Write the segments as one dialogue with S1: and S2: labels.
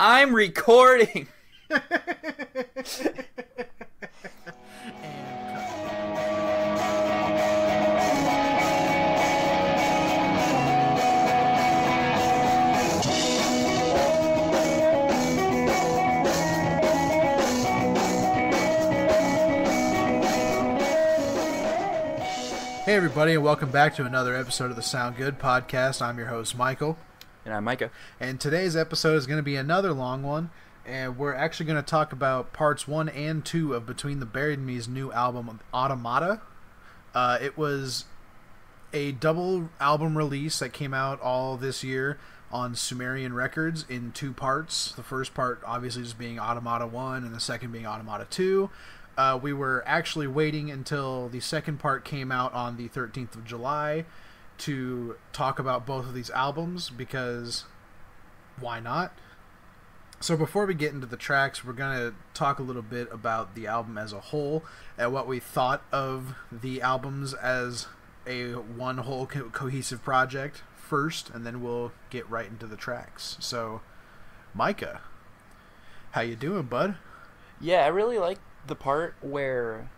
S1: I'm recording.
S2: Hey everybody, and welcome back to another episode of the Sound Good podcast. I'm your host, Michael.
S1: And I'm Micah.
S2: And today's episode is going to be another long one, and we're actually going to talk about parts 1 and 2 of Between the Buried and Me's new album, Automata. It was a double album release that came out all this year on Sumerian Records in 2 parts. The first part obviously just being Automata 1 and the second being Automata 2. We were actually waiting until the second part came out on the 13th of July to talk about both of these albums, because why not? So before we get into the tracks, we're going to talk a little bit about the album as a whole and what we thought of the albums as a one whole cohesive project first, and then we'll get right into the tracks. So, Micah, how you doing, bud?
S1: Yeah, I really like the part where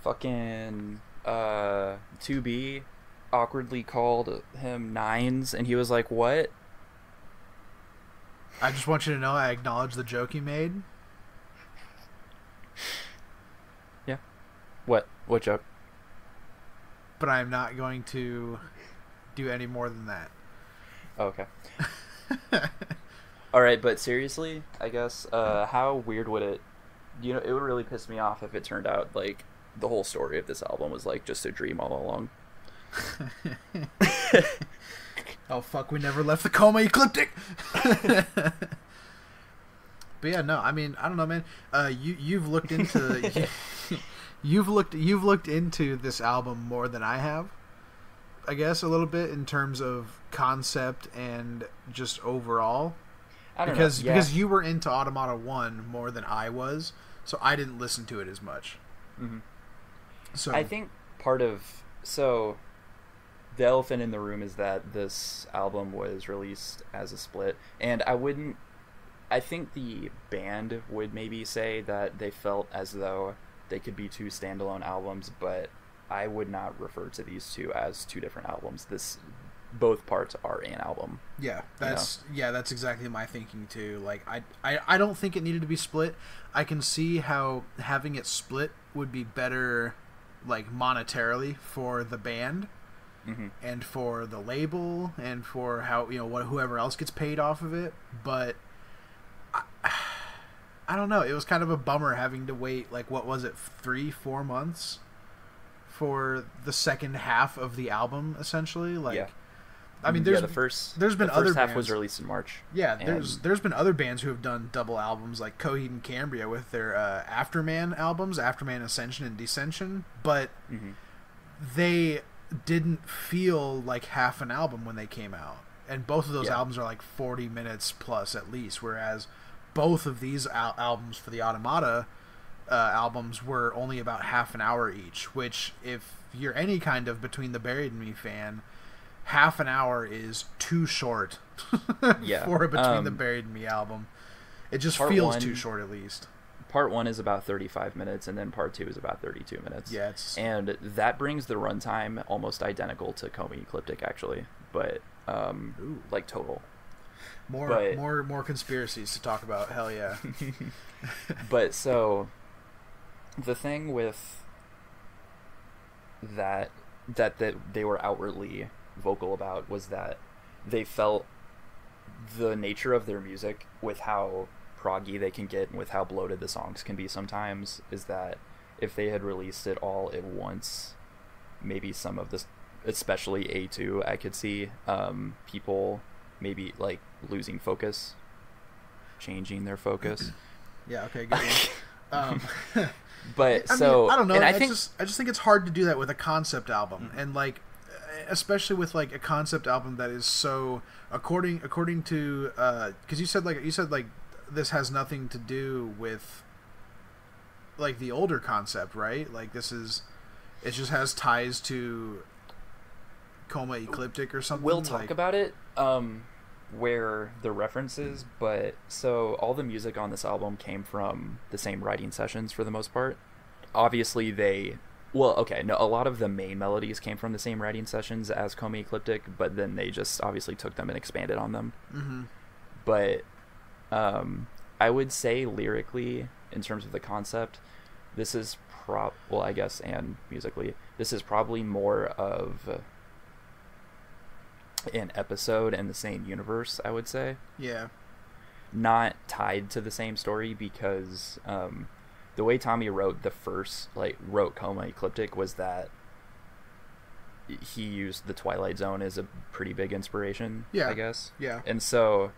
S1: fucking 2B awkwardly called him Nines, and he was like, what?
S2: I just want you to know I acknowledge the joke you made.
S1: Yeah. What joke?
S2: But I'm not going to do any more than that.
S1: Oh, okay. Alright, but seriously, I guess, how weird would it... You know, it would really piss me off if it turned out, like, the whole story of this album was, like, just a dream all along.
S2: Oh, fuck, we never left the coma ecliptic! But yeah, no, I mean, I don't know, man. You've looked into... You've looked into this album more than I have, I guess, a little bit, in terms of concept and just overall.
S1: I don't know. Yeah.
S2: Because you were into Automata 1 more than I was, so I didn't listen to it as much.
S1: Mm-hmm.
S2: So
S1: I think part of... So, the elephant in the room is that this album was released as a split, and I think the band would maybe say that they felt as though they could be 2 standalone albums, but I would not refer to these 2 as 2 different albums. Both parts are an album.
S2: Yeah, that's exactly my thinking too. Like, I don't think it needed to be split. I can see how having it split would be better, like, monetarily for the band, mm-hmm. and for the label, and for how, you know, whoever else gets paid off of it. But I don't know. It was kind of a bummer having to wait, like, what was it, 3-4 months for the second half of the album, essentially. Like, yeah. I mean, there's been other
S1: half
S2: bands,
S1: was released in March.
S2: Yeah, there's been other bands who have done double albums, like Coheed and Cambria with their Afterman albums, Afterman Ascension and Descension, but mm-hmm. they didn't feel like half an album when they came out, and both of those albums are like 40 minutes plus at least, whereas both of these albums for the Automata albums were only about half an hour each, which, if you're any kind of Between the Buried and Me fan, half an hour is too short for a Between the Buried and Me album. It just feels too short, at least.
S1: Part 1 is about 35 minutes, and then part 2 is about 32 minutes.
S2: Yeah,
S1: and that brings the runtime almost identical to Coma Ecliptic, actually, but like total.
S2: More conspiracies to talk about. Hell yeah.
S1: But so the thing with that they were outwardly vocal about was that they felt the nature of their music, with how proggy they can get and with how bloated the songs can be sometimes, is that if they had released it all at once, maybe some of this, especially A2, I could see people maybe like losing focus, changing their focus.
S2: Yeah, okay, good one.
S1: But
S2: I don't know. I just think it's hard to do that with a concept album, mm-hmm. and like, especially with like a concept album that is so according to because you said this has nothing to do with like the older concept, right? Like, it just has ties to Coma Ecliptic or something.
S1: We'll talk about it. where the reference is, but so all the music on this album came from the same writing sessions for the most part. Obviously, a lot of the main melodies came from the same writing sessions as Coma Ecliptic, but then they just obviously took them and expanded on them.
S2: Mm-hmm.
S1: But I would say lyrically, in terms of the concept, this is I guess, and musically, this is probably more of an episode in the same universe, I would say.
S2: Yeah.
S1: Not tied to the same story, because the way Tommy wrote wrote Coma Ecliptic was that he used the Twilight Zone as a pretty big inspiration,
S2: yeah.
S1: I guess.
S2: Yeah.
S1: And so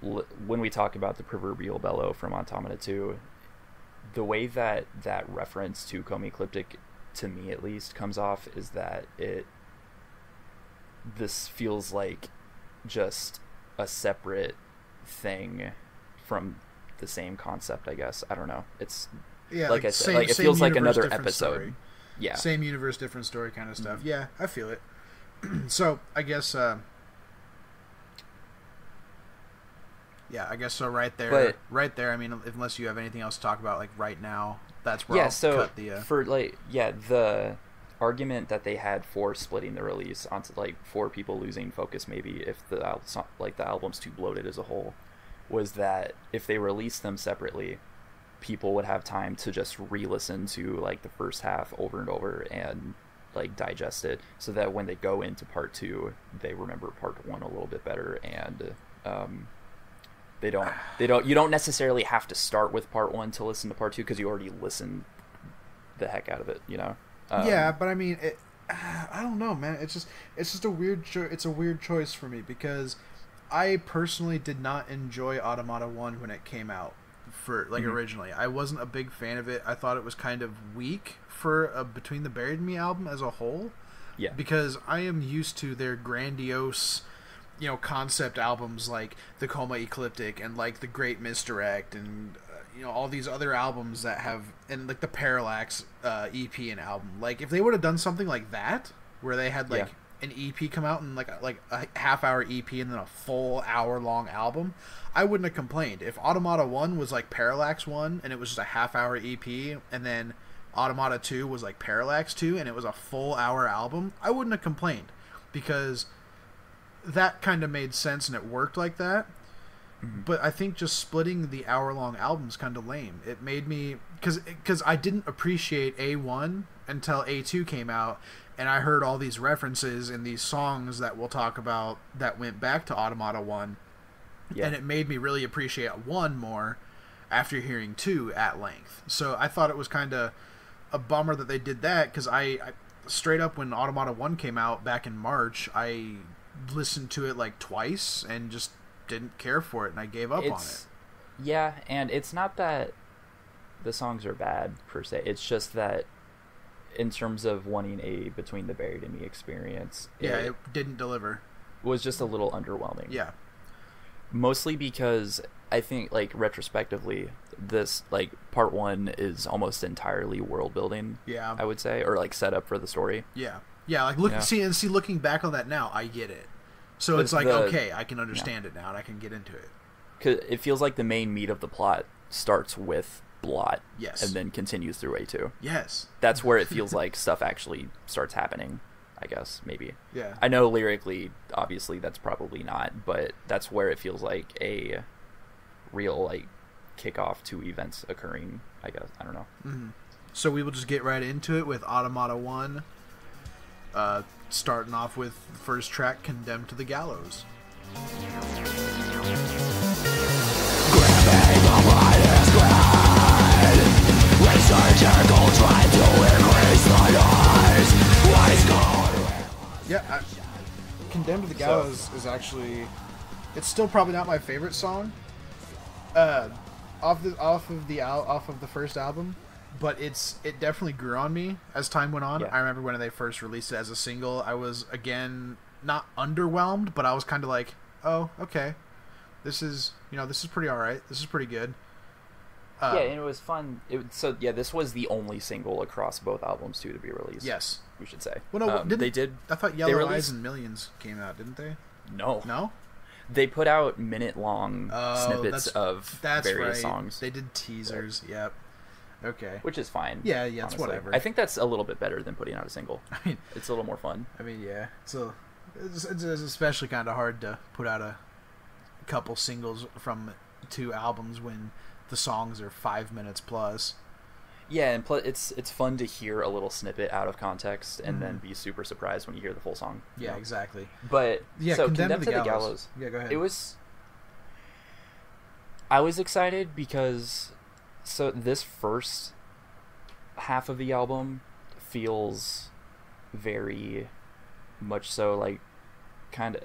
S1: when we talk about the proverbial bellow from Automata 2, the way that reference to Coma Ecliptic, to me at least, comes off is that this feels like just a separate thing from the same concept, I guess. I don't know. It's like I said, it feels like another episode.
S2: Story.
S1: Yeah.
S2: Same universe, different story kind of stuff. Mm-hmm. Yeah, I feel it. So, I guess so right there, I mean, unless you have anything else to talk about, like, right now, that's where I'll cut the...
S1: the argument that they had for splitting the release onto, like, for people losing focus, maybe, if the album's too bloated as a whole, was that if they released them separately, people would have time to just re-listen to, like, the first half over and over and, like, digest it, so that when they go into part 2, they remember part 1 a little bit better, and you don't necessarily have to start with part 1 to listen to part 2, because you already listened the heck out of it, you know?
S2: Yeah, but I mean, I don't know, man. It's just a weird it's a weird choice for me, because I personally did not enjoy Automata 1 when it came out, originally. I wasn't a big fan of it. I thought it was kind of weak for a Between the Buried and Me album as a whole.
S1: Yeah.
S2: Because I am used to their grandiose, concept albums like the Coma Ecliptic and like the Great Misdirect and all these other albums that have, and like the Parallax EP and album. Like, if they would have done something like that, where they had like an EP come out and like a half-hour EP and then a full hour-long album, I wouldn't have complained. If Automata 1 was like Parallax 1 and it was just a half-hour EP, and then Automata 2 was like Parallax 2 and it was a full hour album, I wouldn't have complained, because that kind of made sense and it worked like that. Mm-hmm. But I think just splitting the hour-long albums kind of lame. It made me... Because I didn't appreciate A1 until A2 came out, and I heard all these references in these songs that we'll talk about that went back to Automata 1. Yeah. And it made me really appreciate 1 more after hearing 2 at length. So I thought it was kind of a bummer that they did that, because I straight up, when Automata 1 came out back in March, I listened to it like twice and just didn't care for it, and I gave up on it.
S1: Yeah, and it's not that the songs are bad per se. It's just that in terms of wanting a Between the Buried and Me experience,
S2: it didn't deliver.
S1: Was just a little underwhelming.
S2: Yeah.
S1: Mostly because I think, like, retrospectively, this, like, part 1 is almost entirely world building.
S2: Yeah.
S1: I would say, or like set up for the story.
S2: Yeah. Yeah, like looking back on that now, I get it. So it's like, okay, I can understand it now, and I can get into it.
S1: 'Cause it feels like the main meat of the plot starts with Blot,
S2: yes,
S1: and then continues through A2.
S2: Yes.
S1: That's where it feels like stuff actually starts happening, I guess, maybe.
S2: Yeah.
S1: I know lyrically, obviously, that's probably not, but that's where it feels like a real, like, kickoff to events occurring, I guess. I don't know.
S2: Mm-hmm. So we will just get right into it with Automata 1. Starting off with the first track, Condemned to the Gallows. Yeah, Condemned to the Gallows is actually, it's still probably not my favorite song off of the first album. But it definitely grew on me as time went on. Yeah. I remember when they first released it as a single, I was, again, not underwhelmed, but I was kind of like, oh, okay, this is pretty alright. This is pretty good.
S1: And it was fun. This was the only single across both albums, too, to be released.
S2: Yes.
S1: We should say.
S2: Well, no,
S1: they did.
S2: I thought Yellow Eyes and Millions came out, didn't they?
S1: No.
S2: No?
S1: They put out minute-long snippets of
S2: that's
S1: various
S2: right.
S1: songs.
S2: They did teasers. Yep. Okay.
S1: Which is fine.
S2: Yeah, it's
S1: honestly.
S2: whatever.
S1: I think that's a little bit better than putting out a single.
S2: I mean,
S1: it's a little more fun.
S2: I mean, yeah. It's especially kind of hard to put out a couple singles from 2 albums when the songs are 5 minutes plus.
S1: Yeah, and it's fun to hear a little snippet out of context and then be super surprised when you hear the full song.
S2: Yeah, exactly.
S1: But
S2: yeah,
S1: so
S2: Condemned to the
S1: Gallows.
S2: Yeah, go ahead.
S1: I was excited because this first half of the album feels very much so like kind of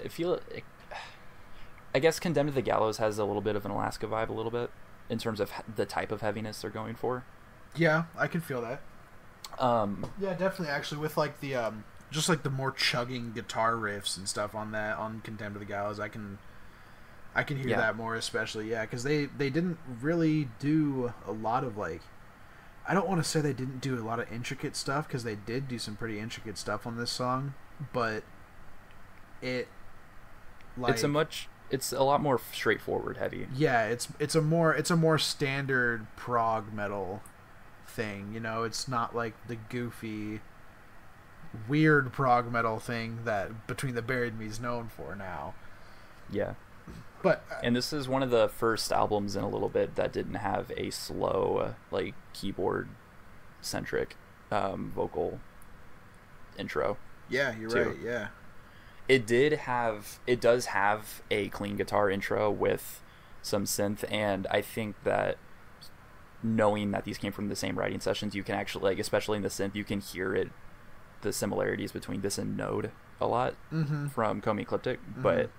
S1: I guess Condemned to the Gallows has a little bit of an Alaska vibe a little bit in terms of the type of heaviness they're going for.
S2: Yeah, I can feel that. Yeah, definitely. Actually, with like the just like the more chugging guitar riffs and stuff on Condemned to the Gallows, I can hear that more, especially because they didn't really do a lot of like. I don't want to say they didn't do a lot of intricate stuff because they did do some pretty intricate stuff on this song, but it's
S1: a lot more straightforward heavy.
S2: Yeah, it's a more standard prog metal thing, it's not like the goofy weird prog metal thing that Between the Buried Me is known for now.
S1: Yeah.
S2: But
S1: and this is one of the first albums in a little bit that didn't have a slow like keyboard centric vocal intro.
S2: Yeah, you're right. Yeah.
S1: It does have a clean guitar intro with some synth, and I think that knowing that these came from the same writing sessions, you can actually, like, especially in the synth, you can hear the similarities between this and Node a lot from Comey Ecliptic, but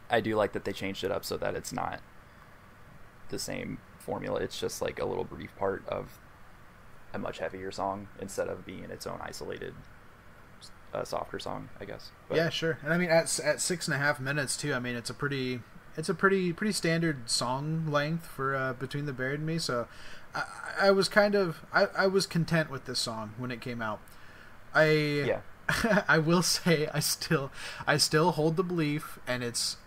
S1: I do like that they changed it up so that it's not the same formula. It's just like a little brief part of a much heavier song instead of being its own isolated softer song, I guess. But
S2: yeah, sure. And I mean, at 6.5 minutes too. I mean, it's a pretty standard song length for Between the Buried and Me. So I was I was content with this song when it came out. I will say I still hold the belief, and it's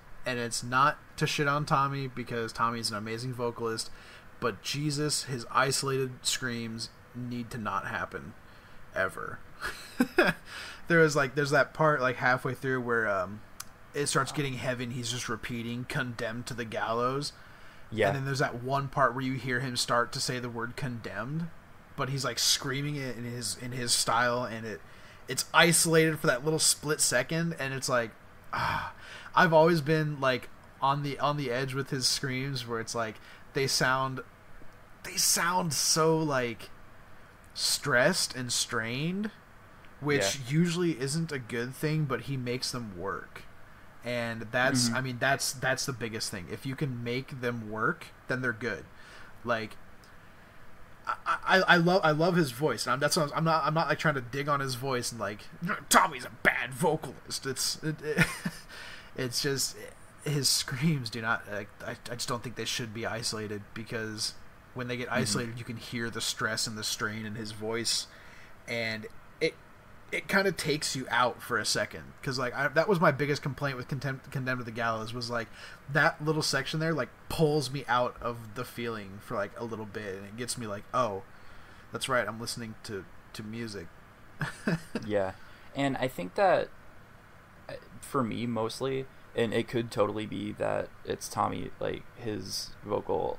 S2: not to shit on Tommy because Tommy's an amazing vocalist, but Jesus, his isolated screams need to not happen ever. There's that part like halfway through where it starts getting heavy and he's just repeating "condemned to the gallows." Yeah. And then there's that one part where you hear him start to say the word "condemned," but he's like screaming it in his style, and it's isolated for that little split second, and it's like I've always been like on the edge with his screams where it's like they sound so like stressed and strained, which usually isn't a good thing, but he makes them work. And that's I mean that's the biggest thing. If you can make them work, then they're good. Like I love his voice. And I'm not like trying to dig on his voice and like Tommy's a bad vocalist. It's just his screams do not. I just don't think they should be isolated, because when they get isolated, you can hear the stress and the strain in his voice, and it kind of takes you out for a second. Because like that was my biggest complaint with Condemned to the Gallows, was like that little section there like pulls me out of the feeling for like a little bit, and it gets me like, oh, that's right, I'm listening to music.
S1: Yeah, and I think that for me mostly, and it could totally be that it's Tommy, like his vocal,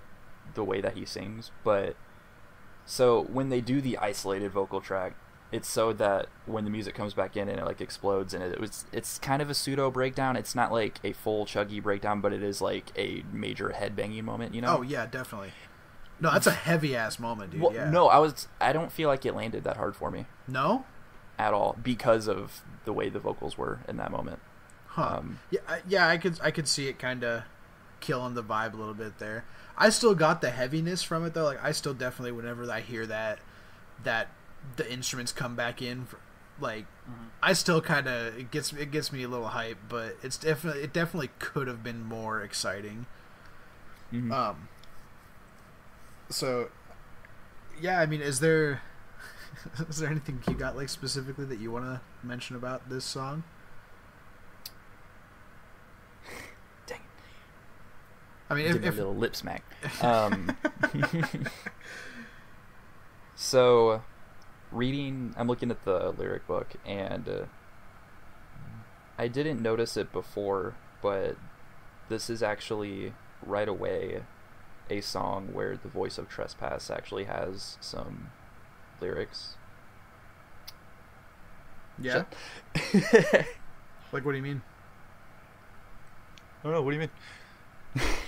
S1: the way that he sings, but so when they do the isolated vocal track, it's so that when the music comes back in and it like explodes, and it's kind of a pseudo breakdown. It's not like a full chuggy breakdown, but it is like a major headbanging moment, you know?
S2: Oh yeah, definitely. No, that's a heavy ass moment, dude.
S1: Well,
S2: yeah.
S1: No, I don't feel like it landed that hard for me.
S2: No?
S1: At all, because of the way the vocals were in that moment.
S2: Huh. Yeah, I could see it kind of killing the vibe a little bit there. I still got the heaviness from it though. Like I still definitely, whenever I hear that the instruments come back in, like I still kind of it gets me a little hype, but it definitely could have been more exciting. So yeah, I mean, is there anything you got like specifically that you want to mention about this song? I mean,
S1: Give me a little lip smack. So, I'm looking at the lyric book, and I didn't notice it before, but this is actually right away a song where the voice of Trespass actually has some lyrics.
S2: Yeah. Like, what do you mean?
S1: I don't know. What do you mean?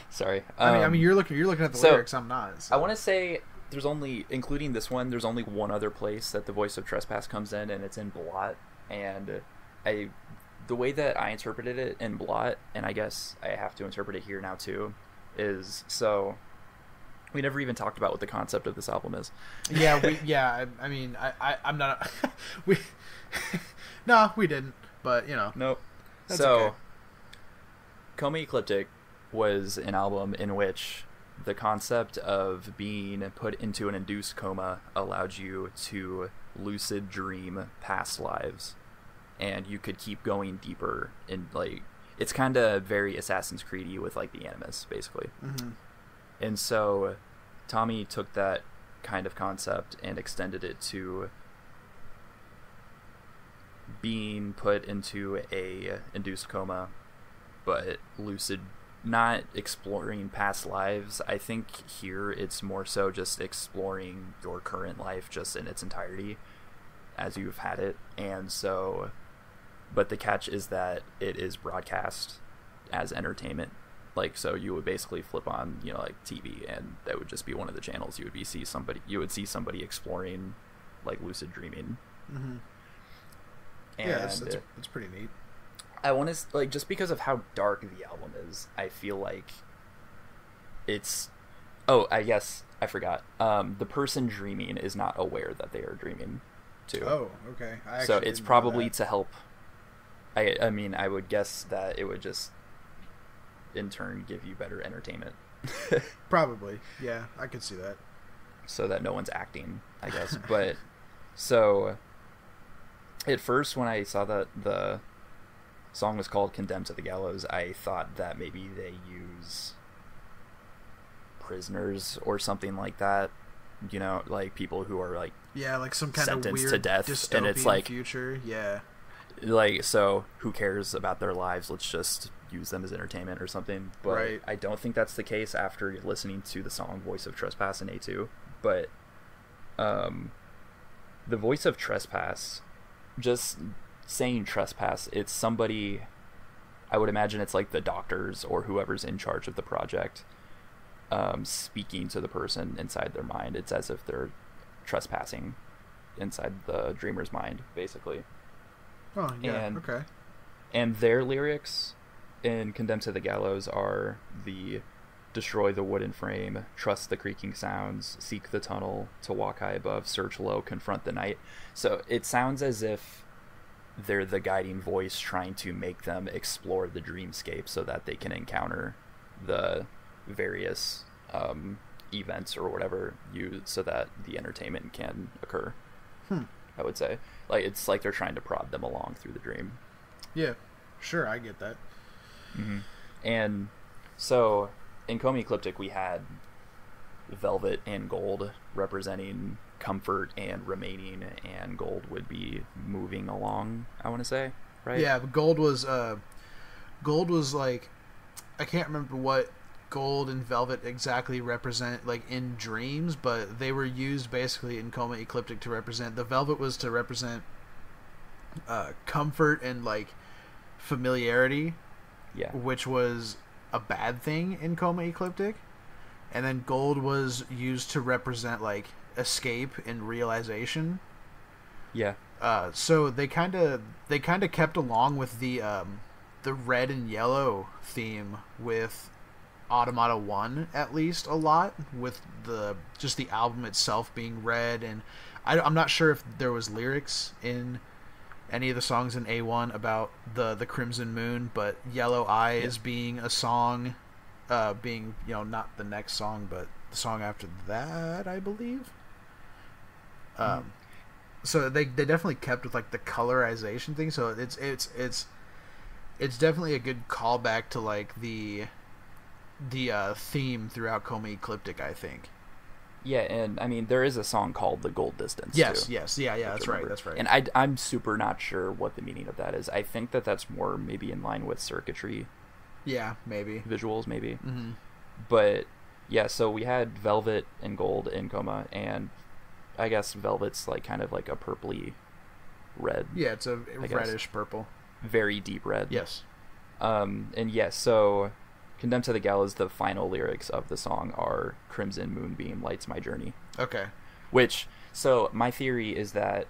S1: Sorry.
S2: I mean, you're looking at the lyrics. I'm not. So.
S1: I want to say there's only, including this one, there's only one other place that the voice of Trespass comes in, and it's in Blot. And the way that I interpreted it in Blot, and I guess I have to interpret it here now too, is so. We never even talked about what the concept of this album is.
S2: Yeah, I mean, I'm not. We. No, we didn't. But
S1: Nope.
S2: That's
S1: so,
S2: okay.
S1: Coma Ecliptic was an album in which the concept of being put into an induced coma allowed you to lucid dream past lives, and you could keep going deeper in, like, it's kind of very Assassin's Creed-y with, like, the Animus, basically.
S2: Mm-hmm.
S1: And so Tommy took that kind of concept and extended it to being put into a induced coma, but lucid, not exploring past lives. I think here it's more so just exploring your current life just in its entirety as you've had it. And so, but the catch is that it is broadcast as entertainment. Like, so you would basically flip on, like TV, and that would just be one of the channels. You would see somebody exploring, like, lucid dreaming.
S2: Mm-hmm.
S1: And
S2: yeah, it's pretty neat.
S1: I want to, like, just because of how dark the album is, I feel like it's... Oh, I guess I forgot. The person dreaming is not aware that they are dreaming, too.
S2: Oh, okay.
S1: So it's probably to help... I mean, I would guess that it would just, in turn, give you better entertainment.
S2: Probably. Yeah, I could see that.
S1: So that no one's acting, I guess. But, so... At first, when I saw that the song was called Condemned to the Gallows, I thought that maybe they use prisoners or something like that. Like people who are, like...
S2: Yeah, like some kind of weird
S1: to death,
S2: dystopian
S1: and it's like,
S2: future. Yeah.
S1: Like, so who cares about their lives? Let's just use them as entertainment or something. But
S2: right.
S1: I don't think that's the case after listening to the song Voice of Trespass in A2. But the Voice of Trespass... Just saying trespass, it's somebody, I would imagine it's like the doctors or whoever's in charge of the project, speaking to the person inside their mind. It's as if they're trespassing inside the dreamer's mind, basically.
S2: Oh, yeah, okay.
S1: And their lyrics in Condemned to the Gallows are the destroy the wooden frame, trust the creaking sounds, seek the tunnel, to walk high above, search low, confront the night. So it sounds as if they're the guiding voice trying to make them explore the dreamscape so that they can encounter the various events or whatever, so that the entertainment can occur. I would say. Like, it's like they're trying to prod them along through the dream.
S2: Yeah, sure, I get that.
S1: Mm-hmm. And so... in Coma Ecliptic, we had velvet and gold representing comfort and remaining, and gold would be moving along, I want to say, right?
S2: Yeah, but gold was like, I can't remember what gold and velvet exactly represent, like, in dreams, but they were used basically in Coma Ecliptic to represent, the velvet was to represent comfort and, like, familiarity, which was a bad thing in Coma Ecliptic, and then gold was used to represent, like, escape and realization. So they kind of kept along with the red and yellow theme with Automata 1, at least, a lot, with the album itself being red. And I'm not sure if there was lyrics in any of the songs in A1 about the Crimson Moon, but Yellow Eyes being a song, being, not the next song, but the song after that, I believe. So they definitely kept with, like, the colorization thing. So it's definitely a good callback to, like, the theme throughout Coma Ecliptic, I think.
S1: Yeah, and I mean there is a song called "The Gold Distance."
S2: Yes,
S1: too,
S2: yes, yeah, that's right, that's right.
S1: And I'm super not sure what the meaning of that is. I think that's more maybe in line with circuitry.
S2: Yeah, maybe
S1: visuals, maybe.
S2: Mm-hmm.
S1: But yeah, so we had Velvet and Gold in Coma, and I guess Velvet's like kind of like a purpley red.
S2: Yeah, it's a reddish purple.
S1: Very deep red.
S2: Yes.
S1: And yes, so Condemned to the Gallows, the final lyrics of the song are "Crimson moonbeam lights my journey."
S2: Okay.
S1: Which, so my theory is that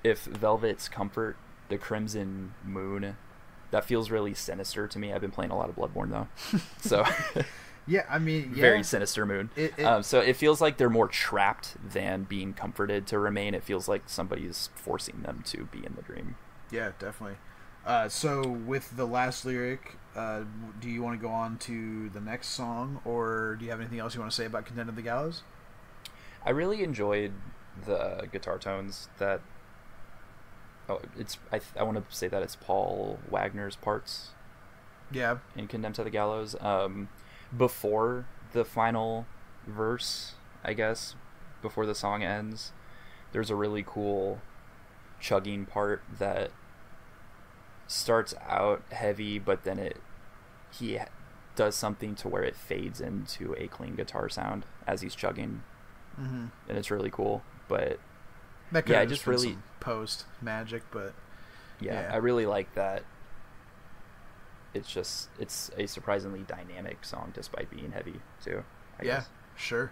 S1: if Velvet's comfort, the crimson moon, that feels really sinister to me. I've been playing a lot of Bloodborne though, so
S2: yeah, I mean, yeah.
S1: Very sinister moon. So it feels like they're more trapped than being comforted to remain. It feels like somebody's forcing them to be in the dream.
S2: Yeah, definitely. So with the last lyric, do you want to go on to the next song, or do you have anything else you want to say about Condemned to the Gallows?
S1: I really enjoyed the guitar tones that. Oh, I want to say that it's Paul Wagner's parts.
S2: Yeah.
S1: In Condemned to the Gallows, before the final verse, I guess, before the song ends, there's a really cool chugging part that starts out heavy, but then he does something to where it fades into a clean guitar sound as he's chugging,
S2: mm-hmm.
S1: and it's really cool. But
S2: that could just really post magic, but
S1: yeah, I really like that. It's a surprisingly dynamic song despite being heavy too. I guess.
S2: Sure.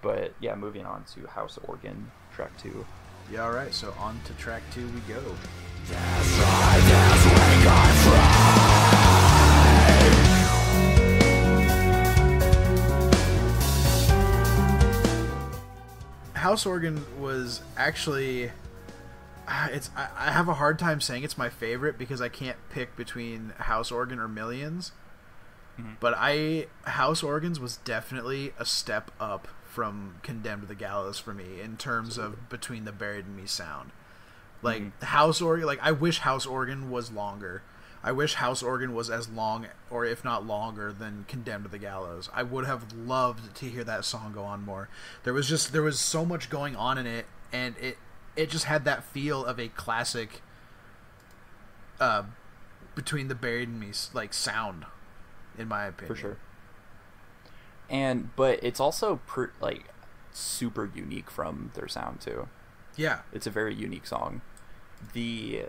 S1: But yeah, moving on to House Organ, track 2.
S2: Yeah, all right. So on to track 2 we go. House Organ was actually I have a hard time saying it's my favorite because I can't pick between House Organ or Millions. Mm-hmm. But House Organs was definitely a step up from Condemned to the Gallows for me in terms of Between the Buried and Me sound. Like, mm-hmm. House Organ, like, I wish House Organ was longer. I wish House Organ was as long, or if not longer, than Condemned to the Gallows. I would have loved to hear that song go on more. There was so much going on in it, and it just had that feel of a classic Between the Buried and Me, like, sound, in my opinion.
S1: For sure. But it's also super unique from their sound too.
S2: Yeah,
S1: it's a very unique song. The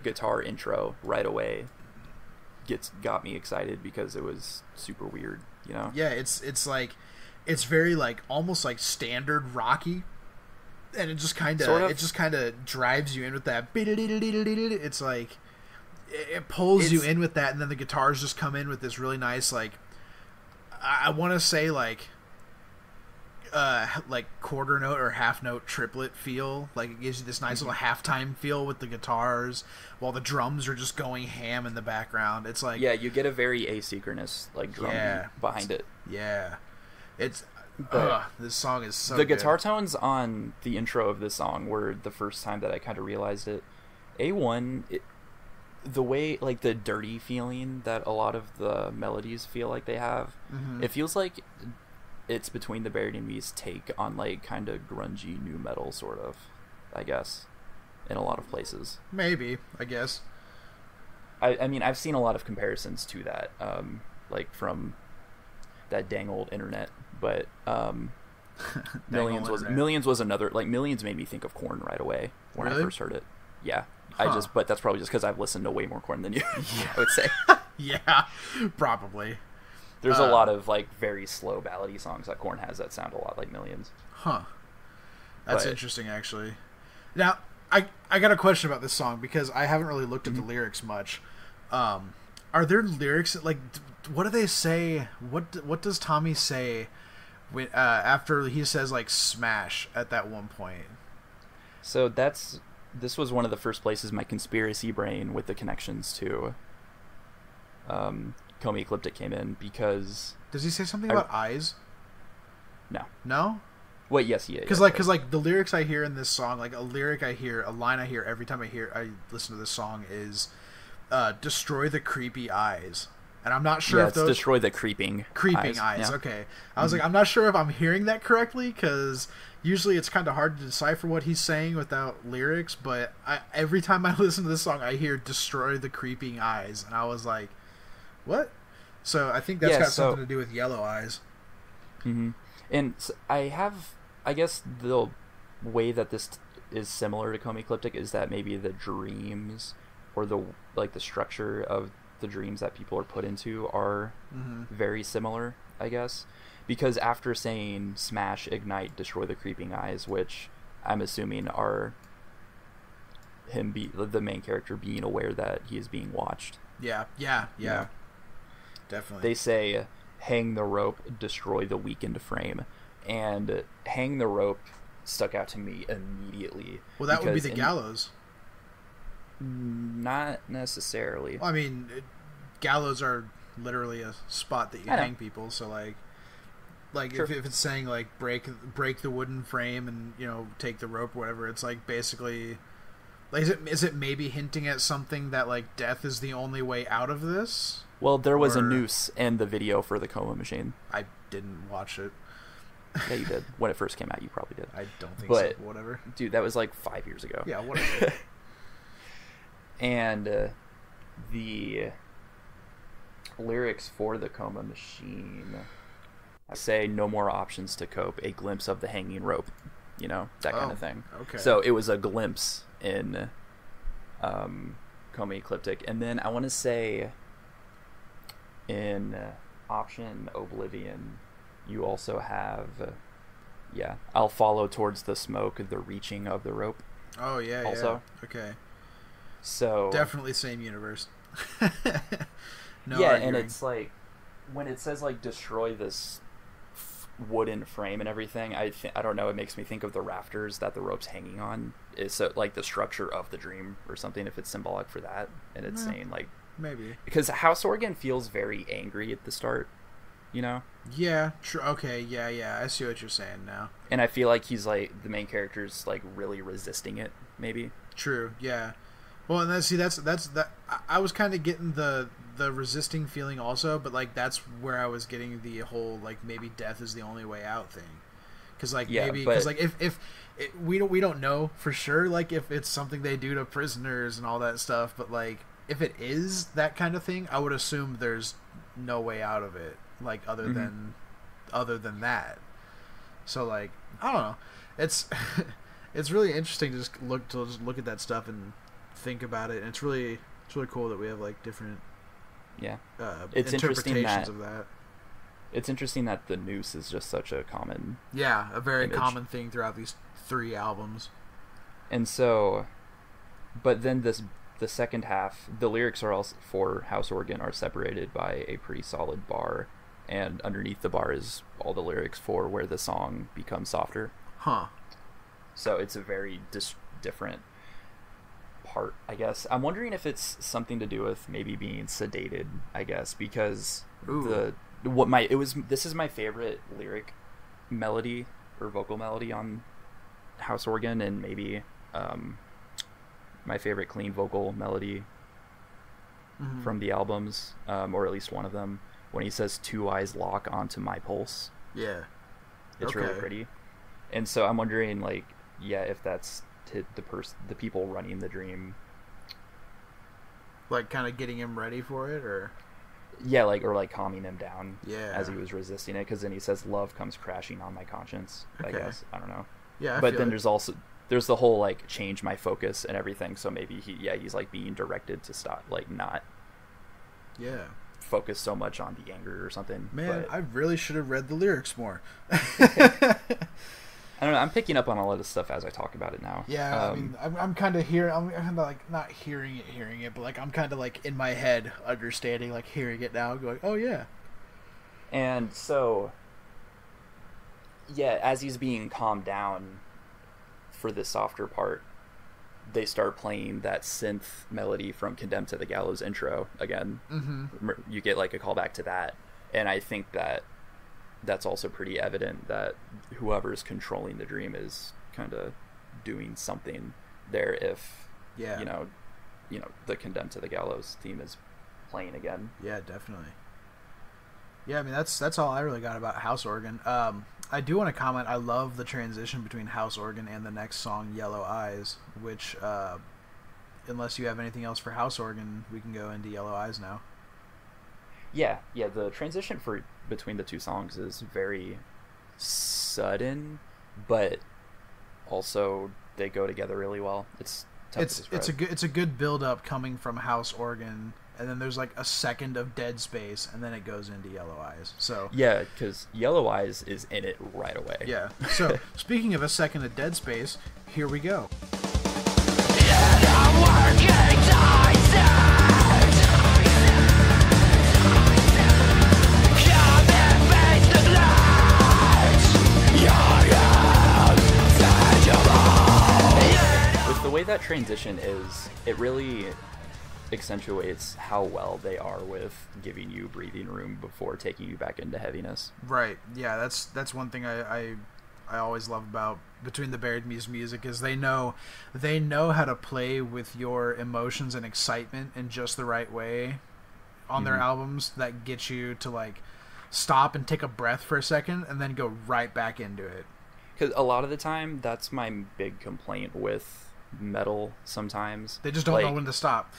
S1: guitar intro right away got me excited because it was super weird, you know.
S2: Yeah, it's very like almost like standard rocky, and it just kind of drives you in with that. It's like it pulls you in with that, and then the guitars just come in with this really nice like. I want to say like quarter note or half note triplet feel. Like it gives you this nice little halftime feel with the guitars while the drums are just going ham in the background. It's like
S1: you get a very asynchronous like drum beat behind it.
S2: Yeah, it's this song is so.
S1: The
S2: good.
S1: Guitar tones on the intro of this song were the first time that I kind of realized it. A1. The way, like, the dirty feeling that a lot of the melodies feel like they have, it feels like it's Between the Buried and Me's take on, like, kind of grungy new metal, sort of, I guess, in a lot of places.
S2: Maybe, I guess.
S1: I mean, I've seen a lot of comparisons to that, like, from that dang old internet, but Millions was another, like, Millions made me think of Korn right away when I first heard it. Yeah. But that's probably just because I've listened to way more Korn than you. I would say.
S2: Yeah, probably.
S1: There's a lot of like very slow ballady songs that Korn has that sound a lot like Millions.
S2: Huh. That's interesting, actually. Now, I got a question about this song because I haven't really looked at the lyrics much. Are there lyrics like what do they say? What does Tommy say when after he says like smash at that one point?
S1: So this was one of the first places my conspiracy brain with the connections to Coma Ecliptic came in because...
S2: Does he say something about eyes?
S1: No.
S2: No?
S1: Wait, yes, yeah.
S2: Because the lyrics I hear in this song, like a line I hear every time I listen to this song is destroy the creepy eyes. and I'm not sure
S1: Yeah,
S2: if
S1: it's
S2: those
S1: destroy the creeping
S2: eyes.
S1: Yeah.
S2: Okay, I was like, I'm not sure if I'm hearing that correctly, because usually it's kind of hard to decipher what he's saying without lyrics. But every time I listen to this song, I hear "destroy the creeping eyes," and I was like, what? So I think that's got something to do with yellow eyes.
S1: Mm-hmm. And I guess the way that this is similar to Coma Ecliptic is that maybe the dreams or the structure of the dreams that people are put into are very similar, I guess. Because after saying smash, ignite, destroy the creeping eyes, which I'm assuming are the main character being aware that he is being watched.
S2: Yeah. Definitely.
S1: They say hang the rope, destroy the weakened frame. And hang the rope stuck out to me immediately.
S2: Well, that would be the gallows.
S1: Not necessarily.
S2: Well, I mean, gallows are literally a spot that you hang people. So sure. if it's saying like break the wooden frame and take the rope or whatever, it's like basically like is it maybe hinting at something that like death is the only way out of this?
S1: Well, there was a noose in the video for the Coma Machine.
S2: I didn't watch it.
S1: Yeah, you did. When it first came out, you probably did.
S2: I don't think so. Whatever.
S1: Dude, that was like 5 years ago.
S2: Yeah, whatever.
S1: And the lyrics for the Coma Machine say no more options to cope, a glimpse of the hanging rope, that kind of thing.
S2: Okay.
S1: So it was a glimpse in Coma Ecliptic. And then I want to say in option Oblivion, you also have I'll follow towards the smoke, the reaching of the rope.
S2: Oh yeah.
S1: Also.
S2: Yeah. Okay.
S1: So
S2: definitely same universe. No
S1: yeah,
S2: arguing.
S1: and it's like when it says like destroy this wooden frame and everything, I don't know, it makes me think of the rafters that the rope's hanging on. Is so like the structure of the dream or something, if it's symbolic for that, and it's saying like
S2: maybe
S1: because House Organ feels very angry at the start,
S2: Yeah, true. Okay, yeah. I see what you're saying now.
S1: And I feel like he's like the main character's like really resisting it, maybe.
S2: True. Yeah. Well, and that's that. I was kind of getting the resisting feeling also, but like that's where I was getting the whole like maybe death is the only way out thing. Because like maybe because like if we don't know for sure like if it's something they do to prisoners and all that stuff, but like if it is that kind of thing, I would assume there's no way out of it. Like other than that. So like I don't know. It's it's really interesting to just look at that stuff and think about it, and it's really cool that we have like different
S1: it's
S2: interpretations of that.
S1: It's interesting that the noose is just such a common
S2: a very
S1: image.
S2: common thing throughout these 3 albums.
S1: And so but then the second half, the lyrics are also for House Organ are separated by a pretty solid bar, and underneath the bar is all the lyrics for where the song becomes softer. So it's a very this part, I guess. I'm wondering if it's something to do with maybe being sedated, I guess, because this is my favorite lyric melody or vocal melody on House Organ, and maybe my favorite clean vocal melody from the albums, or at least one of them, when he says 2 eyes lock onto my pulse.
S2: Yeah.
S1: It's really pretty. And so I'm wondering, like, if that's to the people running the dream,
S2: like kind of getting him ready for it, or
S1: or calming him down as he was resisting it, because then he says love comes crashing on my conscience. I guess I don't know. But then there's the whole like change my focus and everything, so maybe he's like being directed to stop, like not focus so much on the anger or something.
S2: Man, I really should have read the lyrics more.
S1: I don't know. I'm picking up on a lot of stuff as I talk about it now.
S2: Yeah, I mean, I'm kind of here. I'm kind of like not hearing it, but like I'm kind of like in my head understanding, like hearing it now, going, oh yeah.
S1: And so, as he's being calmed down for the softer part, they start playing that synth melody from Condemned to the Gallows intro again. You get like a callback to that, and I think that's also pretty evident that whoever's controlling the dream is kind of doing something there. If the Condemned to the Gallows theme is playing again.
S2: Yeah, definitely. Yeah, I mean that's all I really got about house organ. I do want to comment. I love the transition between house organ and the next song, Yellow Eyes. Which, unless you have anything else for house organ, we can go into Yellow Eyes now.
S1: Yeah, the transition for between the two songs is very sudden, but also they go together really well. It's tough to describe.
S2: It's a good build up coming from house organ, and then there's like a second of dead space, and then it goes into Yellow Eyes. So
S1: yeah, because Yellow Eyes is in it right away.
S2: Yeah. So speaking of a second of dead space, here we go.
S1: With the way that transition is, it really accentuates how well they are with giving you breathing room before taking you back into heaviness.
S2: Right. Yeah, that's one thing I always love about Between the Buried Me's music is they know how to play with your emotions and excitement in just the right way on their albums that get you to like stop and take a breath for a second and then go right back into it.
S1: Because a lot of the time, that's my big complaint with metal sometimes.
S2: They just don't know when to stop.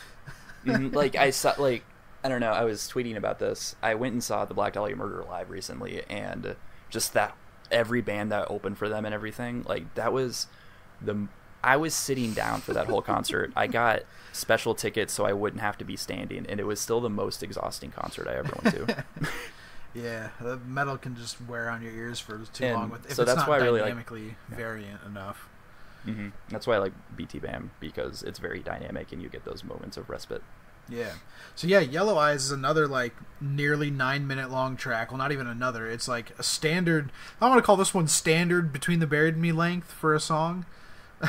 S1: Like, I saw, like, I don't know, I was tweeting about this. I went and saw the Black Dahlia Murder live recently, and just that, every band that opened for them and everything, like, that was I was sitting down for that whole concert. I got special tickets so I wouldn't have to be standing, and it was still the most exhausting concert I ever went to.
S2: Yeah, the metal can just wear on your ears for too long if
S1: so
S2: it's
S1: that's
S2: not
S1: why I really
S2: dynamically variant enough.
S1: That's why I like BTBAM, because it's very dynamic and you get those moments of respite.
S2: Yeah. So yeah, Yellow Eyes is another like nearly 9-minute long track. Well, not even another. It's like a standard. I want to call this one standard Between the Buried Me length for a song.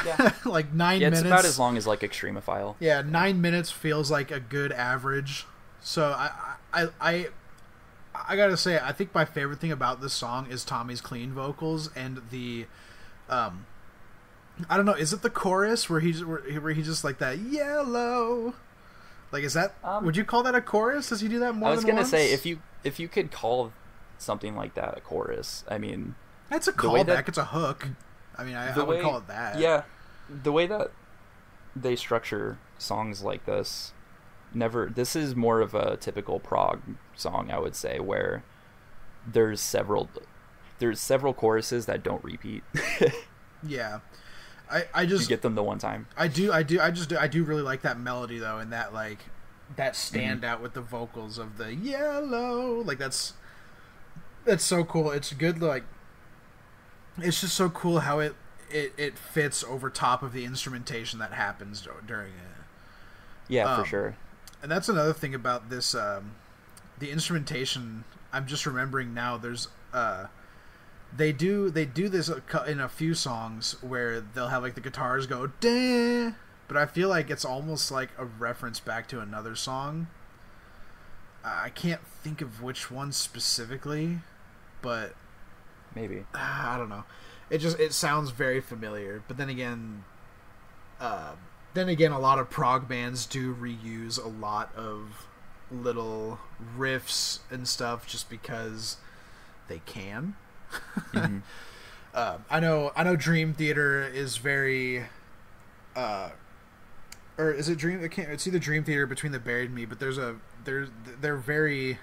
S1: Yeah.
S2: Like 9 minutes.
S1: It's about as long as like Extremophile.
S2: Yeah, 9 minutes feels like a good average. So I gotta say, I think my favorite thing about this song is Tommy's clean vocals and the, I don't know, is it the chorus where he just like that yellow, like is that would you call that a chorus? Does he do that more than once?
S1: I was gonna say if you could call something like that a chorus, I mean,
S2: it's a callback. It's a hook. I mean, I would call it that.
S1: Yeah, the way that they structure songs like this. This is more of a typical prog song, I would say, where there's several choruses that don't repeat.
S2: Yeah. I just
S1: you get them the one time.
S2: I do really like that melody though, and that like that standout with the vocals of the yellow, like that's so cool. It's good, like it's just so cool how it fits over top of the instrumentation that happens during it.
S1: Yeah, for sure.
S2: And that's another thing about this, the instrumentation. I'm just remembering now. There's, they do this in a few songs where they'll have like the guitars go da, but I feel like it's almost like a reference back to another song. I can't think of which one specifically, but
S1: maybe
S2: I don't know. It sounds very familiar. But then again, a lot of prog bands do reuse a lot of little riffs and stuff just because they can. I know Dream Theater is very or is it Dream? It's either Dream Theater or Between the Buried Me, but they're very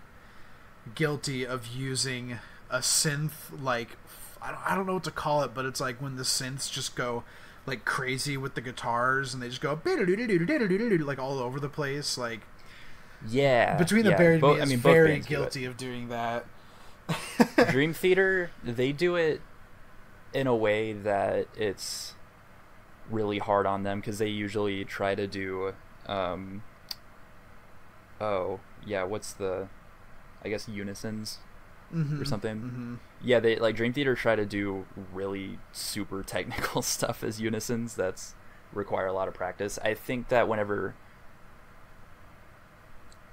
S2: guilty of using a synth, like I don't know what to call it, but it's like when the synths just go like crazy with the guitars and they just go like all over the place. Like Between the Buried Me is very guilty of doing that.
S1: Dream Theater, they do it in a way that it's really hard on them because they usually try to do I guess unisons or something. Yeah, they like Dream Theater try to do really super technical stuff as unisons that's require a lot of practice. I think that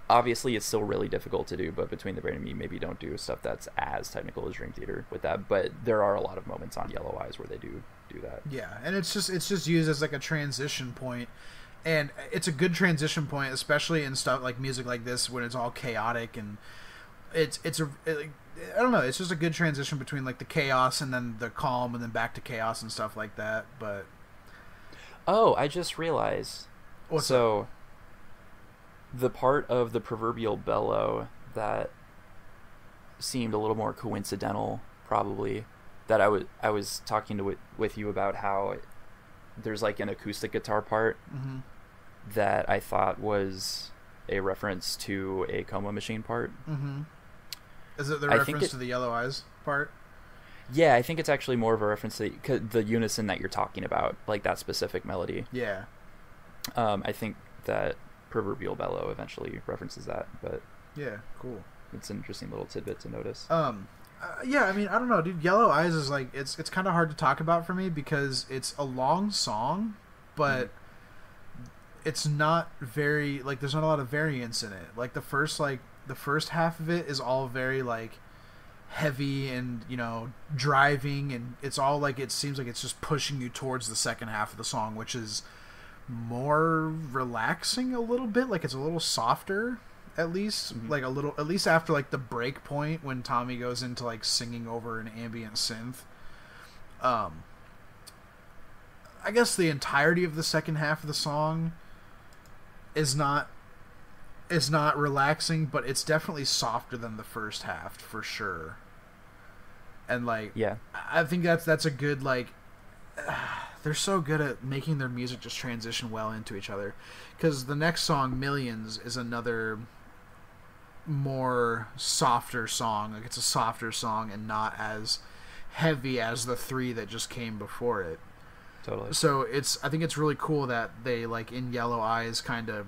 S1: obviously it's still really difficult to do, but Between the Brain and Me maybe don't do stuff that's as technical as Dream Theater with that, but there are a lot of moments on Yellow Eyes where they do that.
S2: Yeah, and it's just used as like a transition point And it's a good transition point, especially in stuff like music like this when it's all chaotic, and I don't know, it's just a good transition between like the chaos and then the calm and then back to chaos and stuff like that. But
S1: oh, I just realized.
S2: What's
S1: so the part of the proverbial bellow that seemed a little more coincidental, probably, that I was talking with you about how there's like an acoustic guitar part
S2: mm-hmm.
S1: that I thought was a reference to a coma machine part.
S2: Mm-hmm. Is it the reference to the Yellow Eyes part?
S1: Yeah, I think it's actually more of a reference to the unison that you're talking about, like that specific melody.
S2: Yeah.
S1: I think that proverbial bellow eventually references that, but
S2: yeah, cool.
S1: It's an interesting little tidbit to notice.
S2: Yeah, I mean, I don't know, dude. Yellow Eyes is like it's kind of hard to talk about for me because it's a long song, but it's not very like there's not a lot of variance in it. Like the first half of it is all very like heavy and, you know, driving, and it's all like it seems like it's just pushing you towards the second half of the song, which is more relaxing a little bit. Like it's a little softer. At least, like a little, at least after like the break point when Tommy goes into like singing over an ambient synth. I guess the entirety of the second half of the song is not relaxing, but it's definitely softer than the first half for sure. And like,
S1: yeah,
S2: I think that's a good like. They're so good at making their music just transition well into each other, because the next song, Millions, is another more softer song. Like it's a softer song and not as heavy as the three that just came before it.
S1: Totally.
S2: So I think it's really cool that they, like in Yellow Eyes, kind of